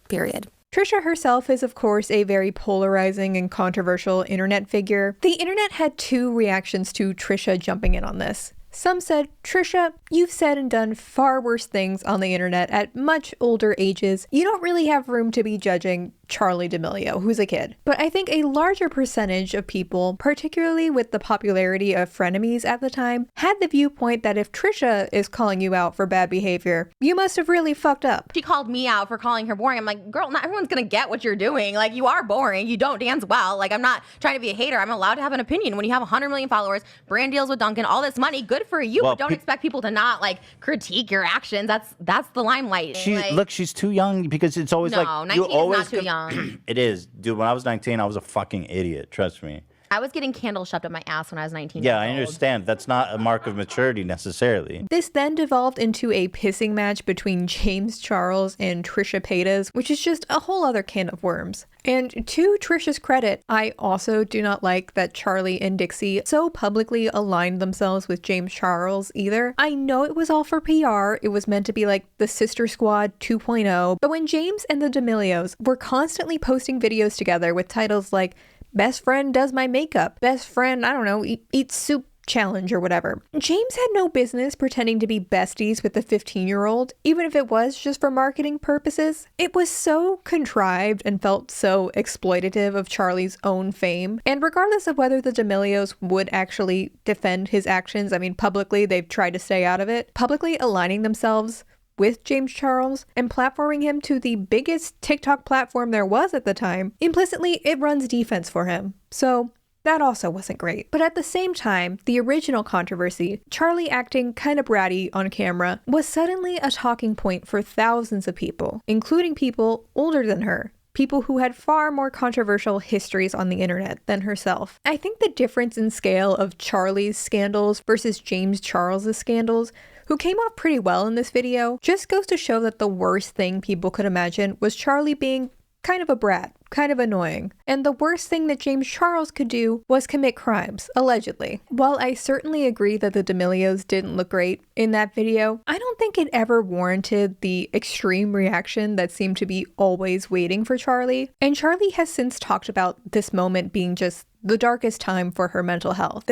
Speaker 21: Period.
Speaker 2: Trisha herself is, of course, a very polarizing and controversial internet figure. The internet had two reactions to Trisha jumping in on this. Some said, Trisha, you've said and done far worse things on the internet at much older ages. You don't really have room to be judging Charli D'Amelio, who's a kid. But I think a larger percentage of people, particularly with the popularity of frenemies at the time, had the viewpoint that if Trisha is calling you out for bad behavior, you must have really fucked up.
Speaker 1: She called me out for calling her boring. I'm like, girl, not everyone's gonna get what you're doing. Like, you are boring. You don't dance well. Like, I'm not trying to be a hater. I'm allowed to have an opinion. When you have 100 million followers, brand deals with Dunkin', all this money, good for you. But don't expect people to not like critique your actions. That's the limelight.
Speaker 22: She's too young, because it's always
Speaker 1: no,
Speaker 22: like
Speaker 1: 19 is not too young.
Speaker 22: It is, dude. When I was 19, I was a fucking idiot. Trust me.
Speaker 1: I was getting candles shoved up my ass when I was 19.
Speaker 22: Yeah, I understand. That's not a mark of maturity necessarily.
Speaker 2: This then devolved into a pissing match between James Charles and Trisha Paytas, which is just a whole other can of worms. And to Trisha's credit, I also do not like that Charli and Dixie so publicly aligned themselves with James Charles either. I know it was all for PR. It was meant to be like the Sister Squad 2.0. But when James and the D'Amelios were constantly posting videos together with titles like Best Friend Does My Makeup, Best Friend, I don't know, Eats Soup Challenge or whatever, James had no business pretending to be besties with the 15-year-old, even if it was just for marketing purposes. It was so contrived and felt so exploitative of Charli's own fame. And regardless of whether the D'Amelios would actually defend his actions, I mean, publicly they've tried to stay out of it, publicly aligning themselves with James Charles and platforming him to the biggest TikTok platform there was at the time, implicitly it runs defense for him. So that also wasn't great. But at the same time, the original controversy, Charli acting kind of bratty on camera, was suddenly a talking point for thousands of people, including people older than her. People who had far more controversial histories on the internet than herself. I think the difference in scale of Charli's scandals versus James Charles's scandals, who came off pretty well in this video, just goes to show that the worst thing people could imagine was Charli being kind of a brat, kind of annoying. And the worst thing that James Charles could do was commit crimes, allegedly. While I certainly agree that the D'Amelios didn't look great in that video, I don't think it ever warranted the extreme reaction that seemed to be always waiting for Charli. And Charli has since talked about this moment being just the darkest time for her mental health.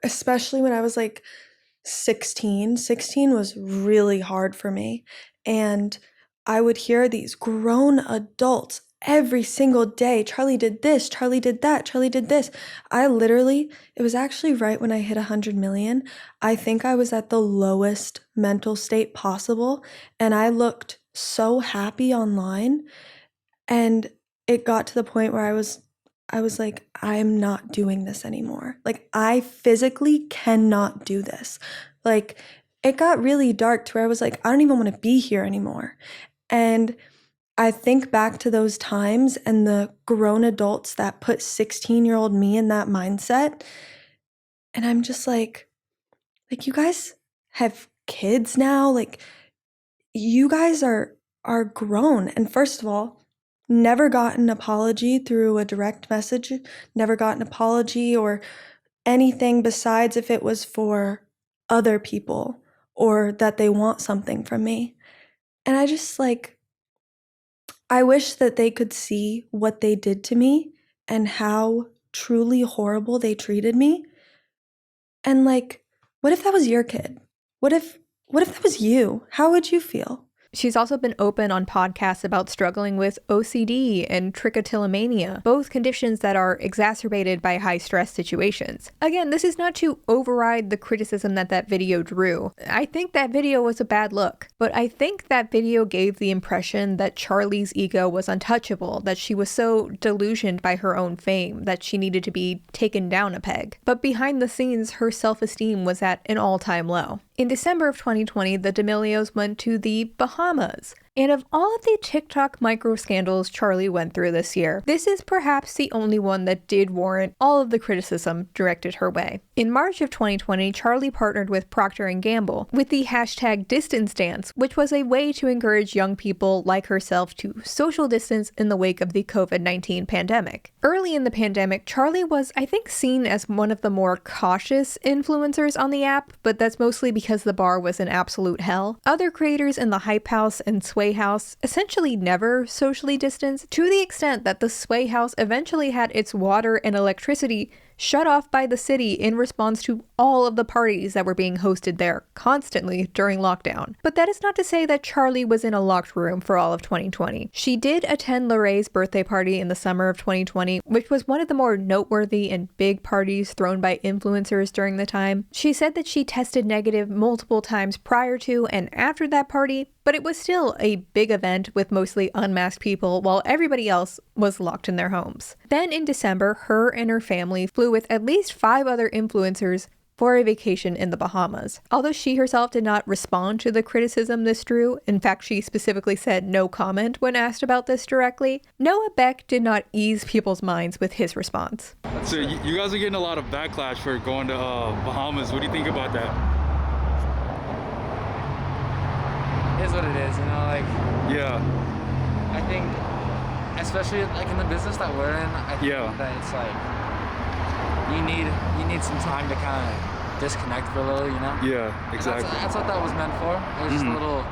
Speaker 3: Especially when I was like 16 was really hard for me. And I would hear these grown adults every single day. Charli did this, Charli did that, Charli did this. It was actually right when I hit 100 million. I think I was at the lowest mental state possible. And I looked so happy online. And it got to the point where I was like, I'm not doing this anymore. Like, I physically cannot do this. Like, it got really dark to where I was like, I don't even want to be here anymore. And I think back to those times and the grown adults that put 16-year-old me in that mindset. And I'm just like, you guys have kids now. Like, you guys are grown. And first of all, never got an apology through a direct message, never got an apology or anything besides if it was for other people or that they want something from me. And I just I wish that they could see what they did to me and how truly horrible they treated me. And what if that was your kid? What if that was you? How would you feel?
Speaker 2: She's also been open on podcasts about struggling with OCD and trichotillomania, both conditions that are exacerbated by high stress situations. Again, this is not to override the criticism that video drew. I think that video was a bad look, but I think that video gave the impression that Charli's ego was untouchable, that she was so delusioned by her own fame that she needed to be taken down a peg. But behind the scenes, her self-esteem was at an all-time low. In December of 2020, the D'Amelios went to the Bahamas. And of all of the TikTok micro scandals Charli went through this year, this is perhaps the only one that did warrant all of the criticism directed her way. In March of 2020, Charli partnered with Procter & Gamble with the hashtag distance dance, which was a way to encourage young people like herself to social distance in the wake of the COVID-19 pandemic. Early in the pandemic, Charli was, I think, seen as one of the more cautious influencers on the app, but that's mostly because the bar was an absolute hell. Other creators in the Hype House and Sway House essentially never socially distanced, to the extent that the Sway House eventually had its water and electricity shut off by the city in response to all of the parties that were being hosted there constantly during lockdown. But that is not to say that Charli was in a locked room for all of 2020. She did attend Lorraine's birthday party in the summer of 2020, which was one of the more noteworthy and big parties thrown by influencers during the time. She said that she tested negative multiple times prior to and after that party, but it was still a big event with mostly unmasked people while everybody else was locked in their homes. Then in December, her and her family flew with at least 5 other influencers for a vacation in the Bahamas. Although she herself did not respond to the criticism this drew, in fact she specifically said no comment when asked about this directly, Noah Beck did not ease people's minds with his response.
Speaker 4: So you guys are getting a lot of backlash for going to Bahamas. What do you think about that?
Speaker 5: It is what it is, you know, like...
Speaker 4: Yeah.
Speaker 5: I think, especially like in the business that we're in, I think that it's like, you need some time to kind of disconnect for a little, you know?
Speaker 4: Yeah, exactly.
Speaker 5: That's what that was meant for. It was just a little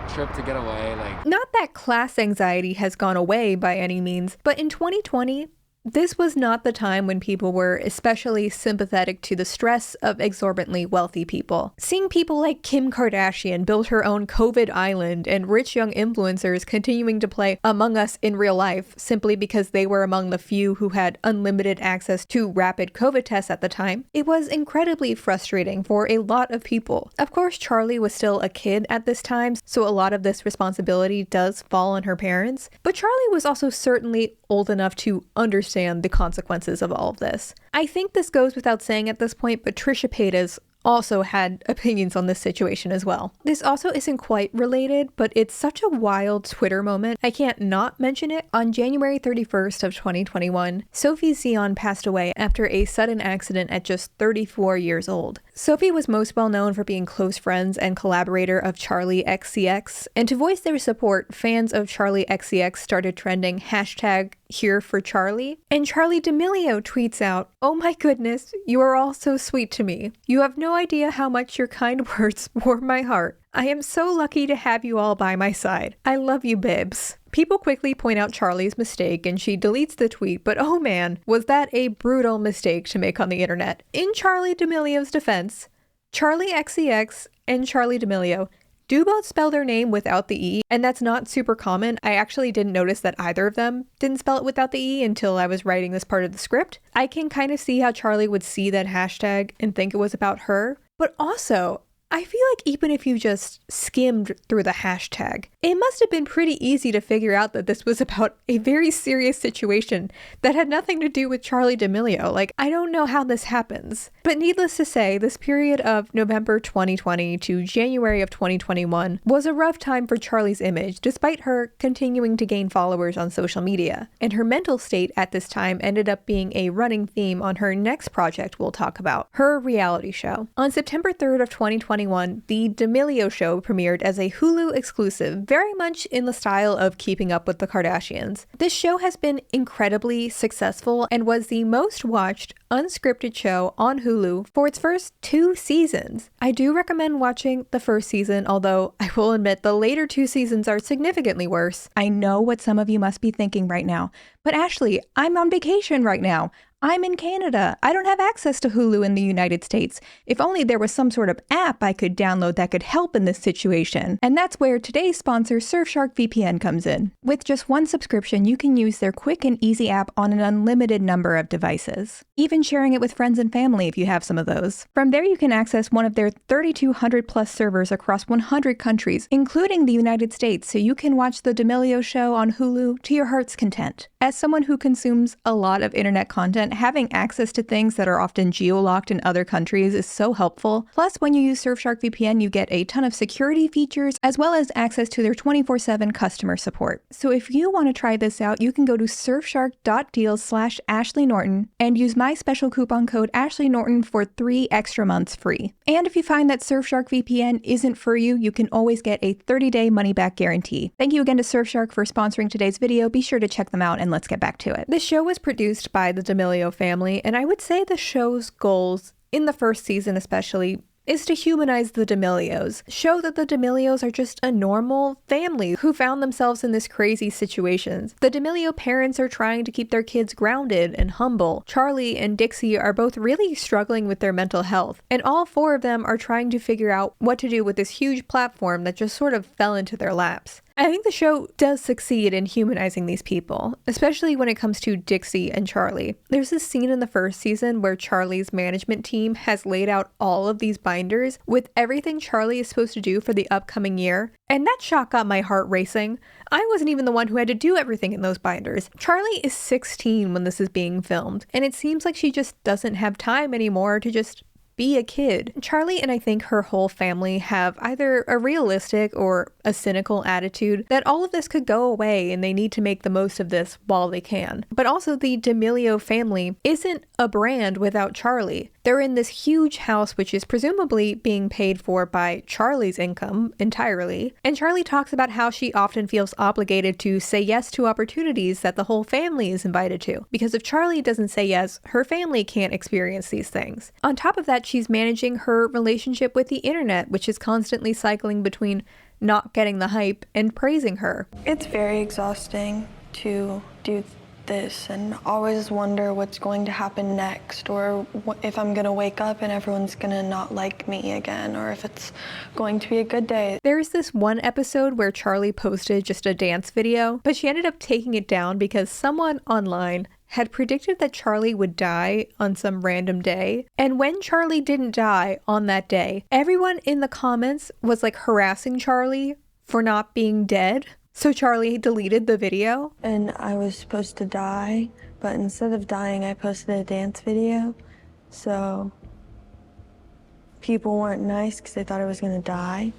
Speaker 5: trip to get away. Like,
Speaker 2: not that class anxiety has gone away by any means, but in 2020, this was not the time when people were especially sympathetic to the stress of exorbitantly wealthy people. Seeing people like Kim Kardashian build her own COVID island and rich young influencers continuing to play Among Us in real life simply because they were among the few who had unlimited access to rapid COVID tests at the time, it was incredibly frustrating for a lot of people. Of course, Charli was still a kid at this time, so a lot of this responsibility does fall on her parents, but Charli was also certainly old enough to understand the consequences of all of this. I think this goes without saying at this point, but Trisha Paytas also had opinions on this situation as well. This also isn't quite related, but it's such a wild Twitter moment, I can't not mention it. On January 31st of 2021, Sophie Zion passed away after a sudden accident at just 34 years old. Sophie was most well known for being close friends and collaborator of Charli XCX, and to voice their support, fans of Charli XCX started trending hashtag Here for Charli. And Charli D'Amelio tweets out, "Oh my goodness, you are all so sweet to me. You have no idea how much your kind words warm my heart. I am so lucky to have you all by my side. I love you, bibs." People quickly point out Charli's mistake and she deletes the tweet, but oh man, was that a brutal mistake to make on the internet. In Charli D'Amelio's defense, Charli XCX and Charli D'Amelio do both spell their name without the E, and that's not super common. I actually didn't notice that either of them didn't spell it without the E until I was writing this part of the script. I can kind of see how Charli would see that hashtag and think it was about her, but also, I feel like even if you just skimmed through the hashtag, it must have been pretty easy to figure out that this was about a very serious situation that had nothing to do with Charli D'Amelio. Like, I don't know how this happens. But needless to say, this period of November 2020 to January of 2021 was a rough time for Charli's image, despite her continuing to gain followers on social media. And her mental state at this time ended up being a running theme on her next project we'll talk about, her reality show. On September 3rd of 2021, the D'Amelio Show premiered as a Hulu exclusive, very much in the style of Keeping Up with the Kardashians. This show has been incredibly successful and was the most watched unscripted show on Hulu for its first 2 seasons. I do recommend watching the first season, although I will admit the later 2 seasons are significantly worse. I know what some of you must be thinking right now, but Ashley, I'm on vacation right now. I'm in Canada. I don't have access to Hulu in the United States. If only there was some sort of app I could download that could help in this situation. And that's where today's sponsor, Surfshark VPN, comes in. With just one subscription, you can use their quick and easy app on an unlimited number of devices, even sharing it with friends and family if you have some of those. From there, you can access one of their 3,200 plus servers across 100 countries, including the United States, so you can watch The D'Amelio Show on Hulu to your heart's content. As someone who consumes a lot of internet content, having access to things that are often geo-locked in other countries is so helpful. Plus, when you use Surfshark VPN, you get a ton of security features as well as access to their 24/7 customer support. So if you want to try this out, you can go to surfshark.deals/Ashley Norton and use my special coupon code Ashley Norton for 3 extra months free. And if you find that Surfshark VPN isn't for you, you can always get a 30-day money-back guarantee. Thank you again to Surfshark for sponsoring today's video. Be sure to check them out, and let's get back to it. The show was produced by the D'Amelio family, and I would say the show's goals, in the first season especially, is to humanize the D'Amelios, show that the D'Amelios are just a normal family who found themselves in this crazy situations. The D'Amelio parents are trying to keep their kids grounded and humble. Charli and Dixie are both really struggling with their mental health, and all 4 of them are trying to figure out what to do with this huge platform that just sort of fell into their laps. I think the show does succeed in humanizing these people, especially when it comes to Dixie and Charli. There's this scene in the first season where Charli's management team has laid out all of these binders with everything Charli is supposed to do for the upcoming year, and that shot got my heart racing. I wasn't even the one who had to do everything in those binders. Charli is 16 when this is being filmed, and it seems like she just doesn't have time anymore to just be a kid. Charli and I think her whole family have either a realistic or a cynical attitude that all of this could go away and they need to make the most of this while they can. But also the D'Amelio family isn't a brand without Charli. They're in this huge house which is presumably being paid for by Charli's income entirely. And Charli talks about how she often feels obligated to say yes to opportunities that the whole family is invited to. Because if Charli doesn't say yes, her family can't experience these things. On top of that, she's managing her relationship with the internet, which is constantly cycling between not getting the hype and praising her.
Speaker 3: It's very exhausting to do this and always wonder what's going to happen next, or if I'm gonna wake up and everyone's gonna not like me again, or if it's going to be a good day.
Speaker 2: There's this one episode where Charli posted just a dance video, but she ended up taking it down because someone online had predicted that Charli would die on some random day. And when Charli didn't die on that day, everyone in the comments was like harassing Charli for not being dead. So Charli deleted the video.
Speaker 3: And I was supposed to die, but instead of dying, I posted a dance video. So people weren't nice because they thought I was gonna die.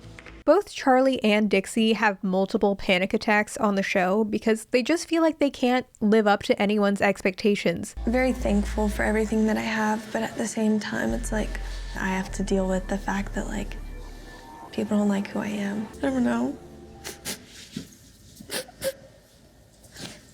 Speaker 2: Both Charli and Dixie have multiple panic attacks on the show because they just feel like they can't live up to anyone's expectations.
Speaker 3: I'm very thankful for everything that I have, but at the same time, it's like I have to deal with the fact that like people don't like who I am. I don't know.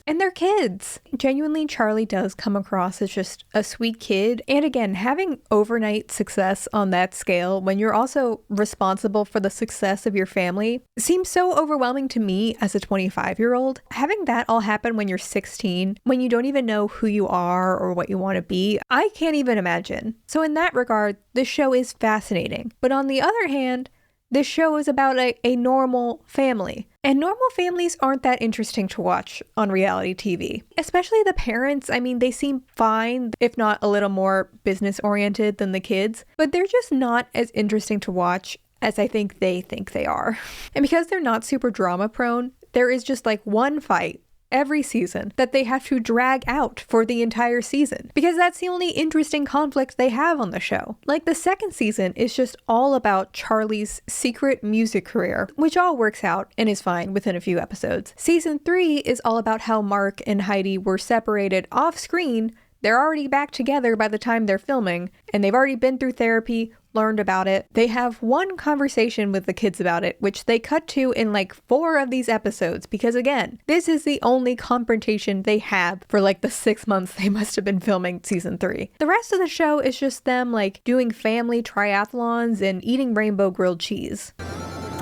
Speaker 2: And they're kids. Genuinely, Charli does come across as just a sweet kid. And again, having overnight success on that scale when you're also responsible for the success of your family seems so overwhelming to me as a 25-year-old. Having that all happen when you're 16, when you don't even know who you are or what you want to be, I can't even imagine. So in that regard, this show is fascinating. But on the other hand, this show is about a normal family. And normal families aren't that interesting to watch on reality TV. Especially the parents, I mean, they seem fine, if not a little more business-oriented than the kids. But they're just not as interesting to watch as I think they are. And because they're not super drama-prone, there is just like one fight every season that they have to drag out for the entire season because that's the only interesting conflict they have on the show. Like the second season is just all about Charli's secret music career, which all works out and is fine within a few episodes. Season 3 is all about how Mark and Heidi were separated off screen. They're already back together by the time they're filming, and they've already been through therapy, learned about it. They have one conversation with the kids about it, which they cut to in like 4 of these episodes, because again, this is the only confrontation they have for like the 6 months they must have been filming season 3. The rest of the show is just them like doing family triathlons and eating rainbow grilled cheese.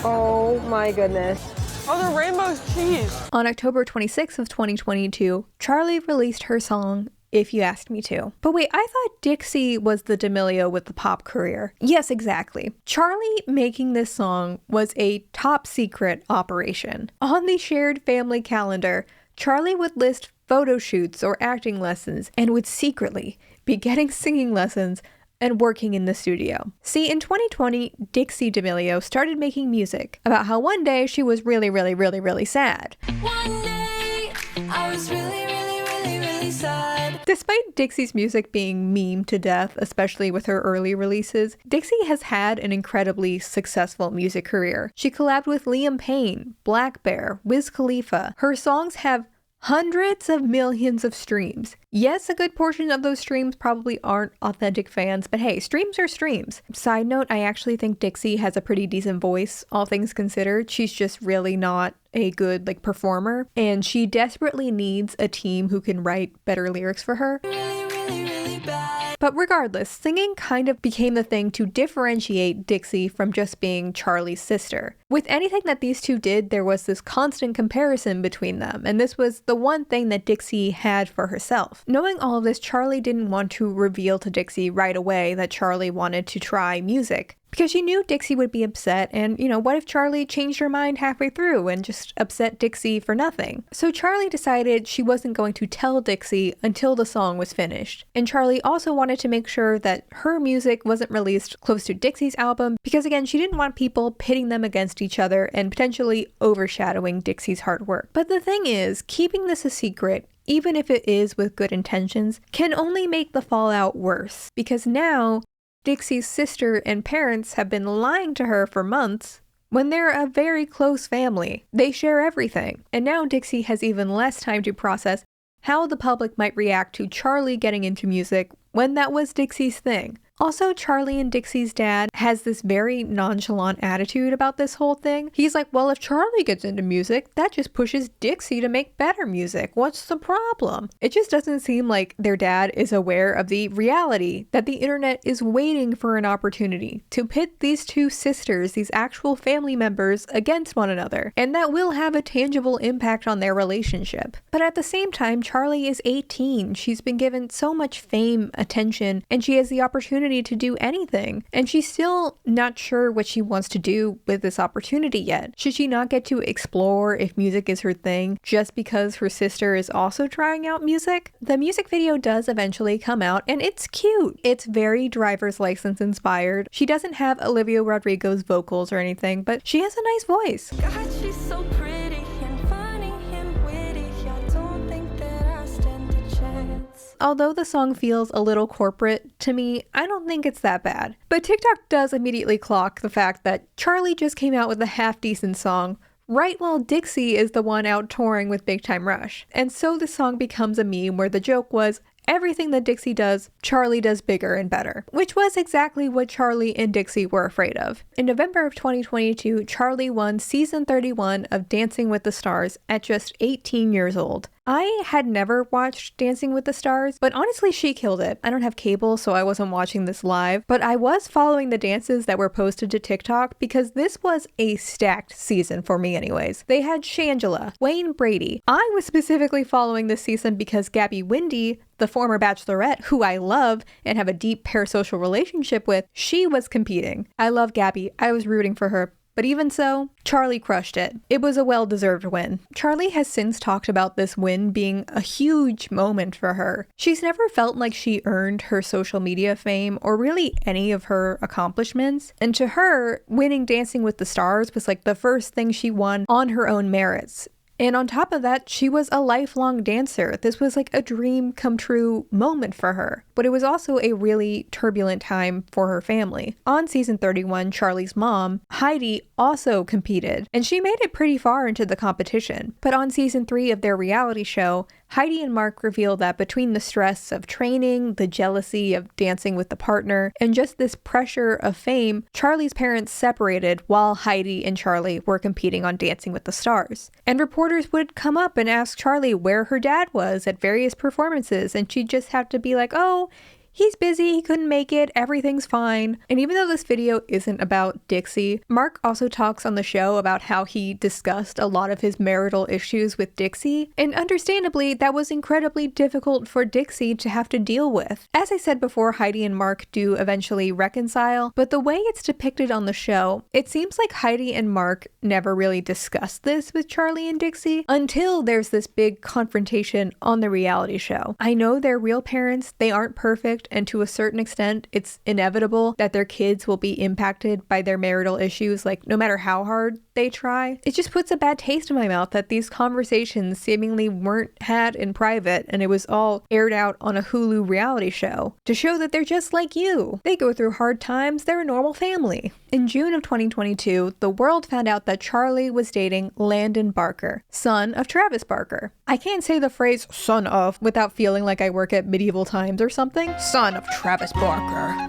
Speaker 20: Oh my goodness. Oh, the rainbow cheese.
Speaker 2: On October 26th of 2022, Charli released her song if you asked me to. But wait, I thought Dixie was the D'Amelio with the pop career. Yes, exactly. Charli making this song was a top secret operation. On the shared family calendar, Charli would list photo shoots or acting lessons and would secretly be getting singing lessons and working in the studio. See, in 2020, Dixie D'Amelio started making music about how one day she was really sad.
Speaker 7: One day, I was really sad.
Speaker 2: Despite Dixie's music being memed to death, especially with her early releases, Dixie has had an incredibly successful music career. She collabed with Liam Payne, Black Bear, Wiz Khalifa. Her songs have hundreds of millions of streams. Yes, a good portion of those streams probably aren't authentic fans, but hey, streams are streams. Side note, I actually think Dixie has a pretty decent voice, all things considered. She's just really not a good performer, and she desperately needs a team who can write better lyrics for her. Really bad. But regardless, singing kind of became the thing to differentiate Dixie from just being Charli's sister. With anything that these two did, there was this constant comparison between them, and this was the one thing that Dixie had for herself. Knowing all of this, Charli didn't want to reveal to Dixie right away that Charli wanted to try music, because she knew Dixie would be upset, and what if Charli changed her mind halfway through and just upset Dixie for nothing? So Charli decided she wasn't going to tell Dixie until the song was finished. And Charli also wanted to make sure that her music wasn't released close to Dixie's album, because again, she didn't want people pitting them against each other and potentially overshadowing Dixie's hard work. But the thing is, keeping this a secret, even if it is with good intentions, can only make the fallout worse, because now Dixie's sister and parents have been lying to her for months when they're a very close family. They share everything. And now Dixie has even less time to process how the public might react to Charli getting into music when that was Dixie's thing. Also, Charli and Dixie's dad has this very nonchalant attitude about this whole thing. He's like, well, if Charli gets into music, that just pushes Dixie to make better music. What's the problem? It just doesn't seem like their dad is aware of the reality that the internet is waiting for an opportunity to pit these two sisters, these actual family members, against one another, and that will have a tangible impact on their relationship. But at the same time, Charli is 18. She's been given so much fame, attention, and she has the opportunity to do anything, and she's still not sure what she wants to do with this opportunity yet. Should she not get to explore if music is her thing just because her sister is also trying out music? The music video does eventually come out, and it's cute. It's very Driver's License inspired. She doesn't have Olivia Rodrigo's vocals or anything, but she has a nice voice.
Speaker 7: God, she's so pretty.
Speaker 2: Although the song feels a little corporate to me, I don't think it's that bad. But TikTok does immediately clock the fact that Charli just came out with a half-decent song right while Dixie is the one out touring with Big Time Rush. And so the song becomes a meme where the joke was, everything that Dixie does, Charli does bigger and better, which was exactly what Charli and Dixie were afraid of. In November of 2022, Charli won season 31 of Dancing with the Stars at just 18 years old. I had never watched Dancing with the Stars, but honestly, she killed it. I don't have cable, so I wasn't watching this live, but I was following the dances that were posted to TikTok because this was a stacked season for me anyways. They had Shangela, Wayne Brady. I was specifically following this season because Gabby Windey, the former Bachelorette, who I love and have a deep parasocial relationship with, she was competing. I love Gabby. I was rooting for her. But even so, Charli crushed it. It was a well-deserved win. Charli has since talked about this win being a huge moment for her. She's never felt like she earned her social media fame or really any of her accomplishments. And to her, winning Dancing with the Stars was like the first thing she won on her own merits. And on top of that, she was a lifelong dancer. This was like a dream come true moment for her. But it was also a really turbulent time for her family. On season 31, Charli's mom, Heidi, also competed, and she made it pretty far into the competition. But on season 3 of their reality show, Heidi and Mark revealed that between the stress of training, the jealousy of dancing with the partner, and just this pressure of fame, Charli's parents separated while Heidi and Charli were competing on Dancing with the Stars. And reporters would come up and ask Charli where her dad was at various performances, and she'd just have to be like, oh, he's busy, he couldn't make it, everything's fine. And even though this video isn't about Dixie, Mark also talks on the show about how he discussed a lot of his marital issues with Dixie, and understandably, that was incredibly difficult for Dixie to have to deal with. As I said before, Heidi and Mark do eventually reconcile, but the way it's depicted on the show, it seems like Heidi and Mark never really discussed this with Charli and Dixie until there's this big confrontation on the reality show. I know they're real parents, they aren't perfect, and to a certain extent, it's inevitable that their kids will be impacted by their marital issues, like no matter how hard they try. It just puts a bad taste in my mouth that these conversations seemingly weren't had in private and it was all aired out on a Hulu reality show to show that they're just like you. They go through hard times, they're a normal family. In June of 2022, the world found out that Charli was dating Landon Barker, son of Travis Barker. I can't say the phrase son of without feeling like I work at medieval times or something. Son of Travis Barker.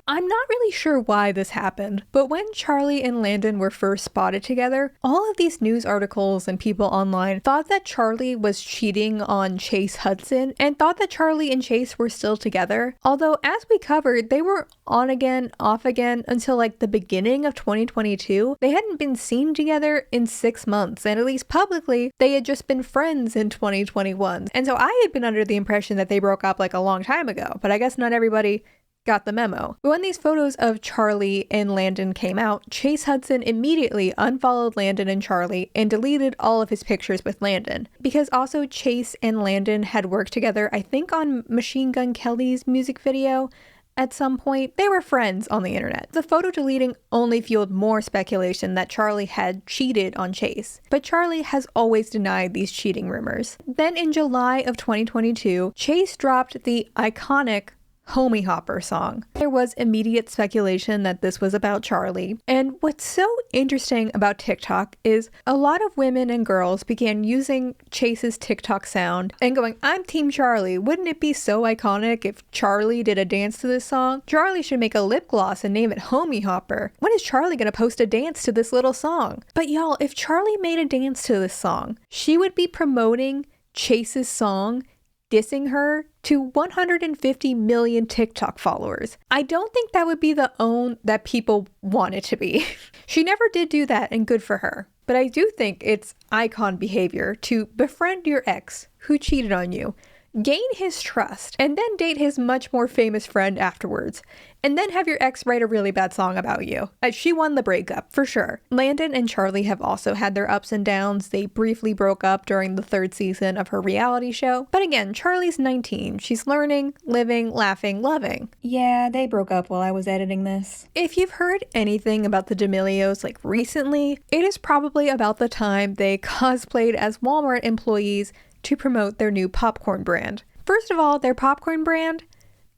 Speaker 2: I'm not really sure why this happened, but when Charli and Landon were first spotted together, all of these news articles and people online thought that Charli was cheating on Chase Hudson and thought that Charli and Chase were still together. Although, as we covered, they were on again, off again until like the beginning of 2022. They hadn't been seen together in 6 months, and at least publicly, they had just been friends in 2021. And so I had been under the impression that they broke up like a long time ago, but I guess not everybody got the memo. But when these photos of Charli and Landon came out, Chase Hudson immediately unfollowed Landon and Charli and deleted all of his pictures with Landon. Because also Chase and Landon had worked together, I think on Machine Gun Kelly's music video. At some point, they were friends on the internet. The photo deleting only fueled more speculation that Charli had cheated on Chase. But Charli has always denied these cheating rumors. Then in July of 2022, Chase dropped the iconic Homie Hopper song. There was immediate speculation that this was about Charli. And what's so interesting about TikTok is a lot of women and girls began using Chase's TikTok sound and going, I'm Team Charli. Wouldn't it be so iconic if Charli did a dance to this song? Charli should make a lip gloss and name it Homie Hopper. When is Charli gonna post a dance to this little song? But y'all, if Charli made a dance to this song, she would be promoting Chase's song, dissing her to 150 million TikTok followers. I don't think that would be the own that people want it to be. She never did do that, and good for her. But I do think it's icon behavior to befriend your ex who cheated on you, gain his trust, and then date his much more famous friend afterwards, and then have your ex write a really bad song about you. She won the breakup, for sure. Landon and Charli have also had their ups and downs. They briefly broke up during the 3rd season of her reality show. But again, Charli's 19. She's learning, living, laughing, loving. Yeah, they broke up while I was editing this. If you've heard anything about the D'Amelios like recently, it is probably about the time they cosplayed as Walmart employees to promote their new popcorn brand. First of all, their popcorn brand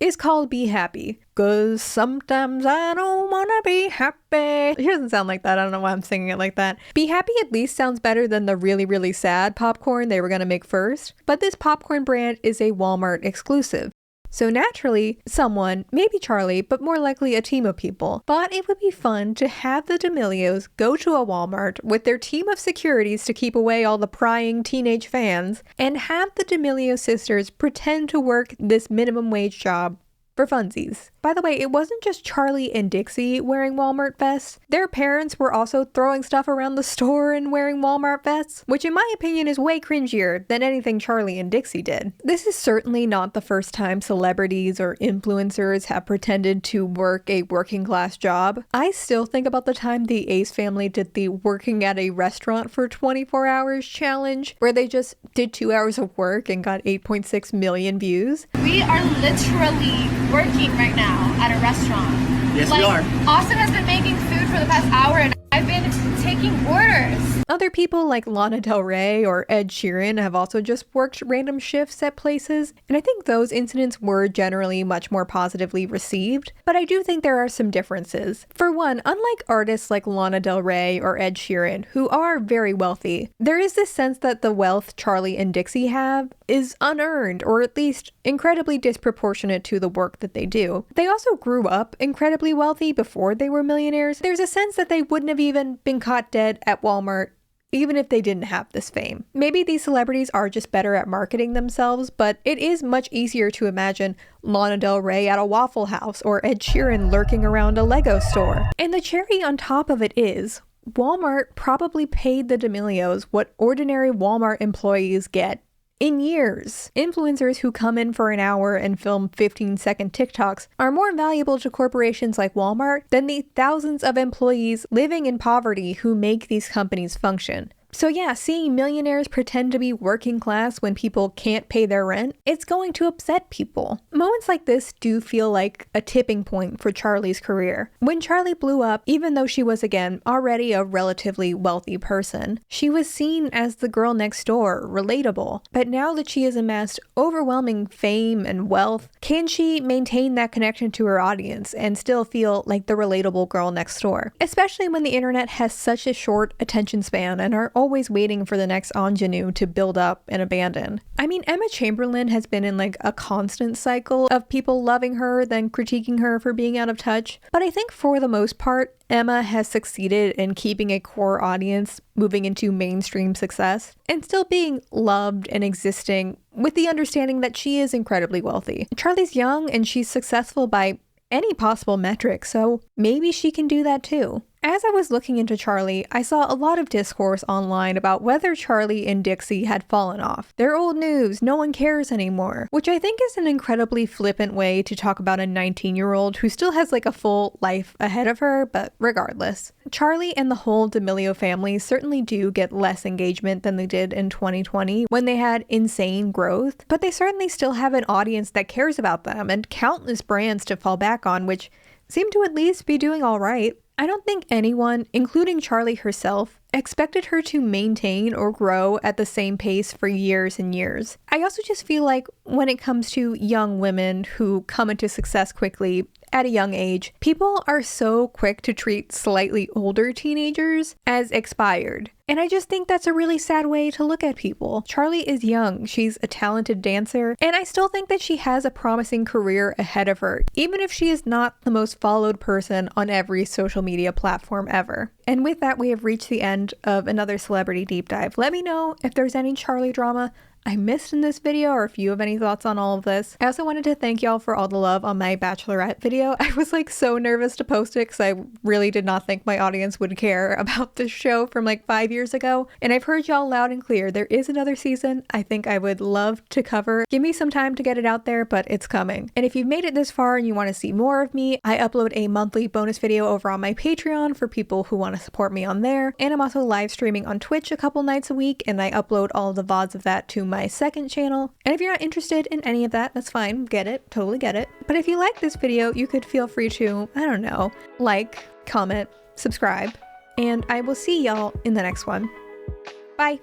Speaker 2: is called Be Happy. 'Cause sometimes I don't wanna be happy. It doesn't sound like that. I don't know why I'm singing it like that. Be Happy at least sounds better than the really, really sad popcorn they were gonna make first. But this popcorn brand is a Walmart exclusive. So naturally, someone, maybe Charli, but more likely a team of people, thought it would be fun to have the D'Amelios go to a Walmart with their team of securities to keep away all the prying teenage fans, and have the D'Amelio sisters pretend to work this minimum wage job for funsies. By the way, it wasn't just Charli and Dixie wearing Walmart vests. Their parents were also throwing stuff around the store and wearing Walmart vests, which in my opinion is way cringier than anything Charli and Dixie did. This is certainly not the first time celebrities or influencers have pretended to work a working class job. I still think about the time the Ace family did the working at a restaurant for 24 hours challenge, where they just did 2 hours of work and got 8.6 million views.
Speaker 15: We are literally working right now at a restaurant.
Speaker 12: Yes, we are.
Speaker 15: Austin has been making food for the past hour and I've been taking orders.
Speaker 2: Other people like Lana Del Rey or Ed Sheeran have also just worked random shifts at places, and I think those incidents were generally much more positively received, but I do think there are some differences. For one, unlike artists like Lana Del Rey or Ed Sheeran, who are very wealthy, there is this sense that the wealth Charli and Dixie have is unearned, or at least incredibly disproportionate to the work that they do. They also grew up incredibly wealthy before they were millionaires. There's a sense that they wouldn't have even been caught dead at Walmart even if they didn't have this fame. Maybe these celebrities are just better at marketing themselves, but it is much easier to imagine Lana Del Rey at a Waffle House or Ed Sheeran lurking around a Lego store. And the cherry on top of it is, Walmart probably paid the D'Amelios what ordinary Walmart employees get in years. Influencers who come in for an hour and film 15-second TikToks are more valuable to corporations like Walmart than the thousands of employees living in poverty who make these companies function. So yeah, seeing millionaires pretend to be working class when people can't pay their rent, it's going to upset people. Moments like this do feel like a tipping point for Charli's career. When Charli blew up, even though she was again already a relatively wealthy person, she was seen as the girl next door, relatable. But now that she has amassed overwhelming fame and wealth, can she maintain that connection to her audience and still feel like the relatable girl next door? Especially when the internet has such a short attention span and are always waiting for the next ingenue to build up and abandon. I mean, Emma Chamberlain has been in like a constant cycle of people loving her, then critiquing her for being out of touch. But I think for the most part, Emma has succeeded in keeping a core audience moving into mainstream success and still being loved and existing with the understanding that she is incredibly wealthy. Charli's young and she's successful by any possible metric, so maybe she can do that too. As I was looking into Charli, I saw a lot of discourse online about whether Charli and Dixie had fallen off. They're old news, no one cares anymore, which I think is an incredibly flippant way to talk about a 19-year-old who still has like a full life ahead of her, but regardless. Charli and the whole D'Amelio family certainly do get less engagement than they did in 2020 when they had insane growth, but they certainly still have an audience that cares about them and countless brands to fall back on, which seem to at least be doing all right. I don't think anyone, including Charli herself, expected her to maintain or grow at the same pace for years and years. I also just feel like when it comes to young women who come into success quickly at a young age, people are so quick to treat slightly older teenagers as expired. And I just think that's a really sad way to look at people. Charli is young, she's a talented dancer, and I still think that she has a promising career ahead of her, even if she is not the most followed person on every social media platform ever. And with that, we have reached the end of another celebrity deep dive. Let me know if there's any Charli drama I missed in this video or if you have any thoughts on all of this. I also wanted to thank y'all for all the love on my Bachelorette video. I was like so nervous to post it because I really did not think my audience would care about this show from like 5 years ago. And I've heard y'all loud and clear. There is another season I think I would love to cover. Give me some time to get it out there, but it's coming. And if you've made it this far and you want to see more of me, I upload a monthly bonus video over on my Patreon for people who want to support me on there. And I'm also live streaming on Twitch a couple nights a week, and I upload all of the VODs of that to my second channel. And if you're not interested in any of that, that's fine. Get it. Totally get it. But if you like this video, you could feel free to, I don't know, like, comment, subscribe, and I will see y'all in the next one. Bye.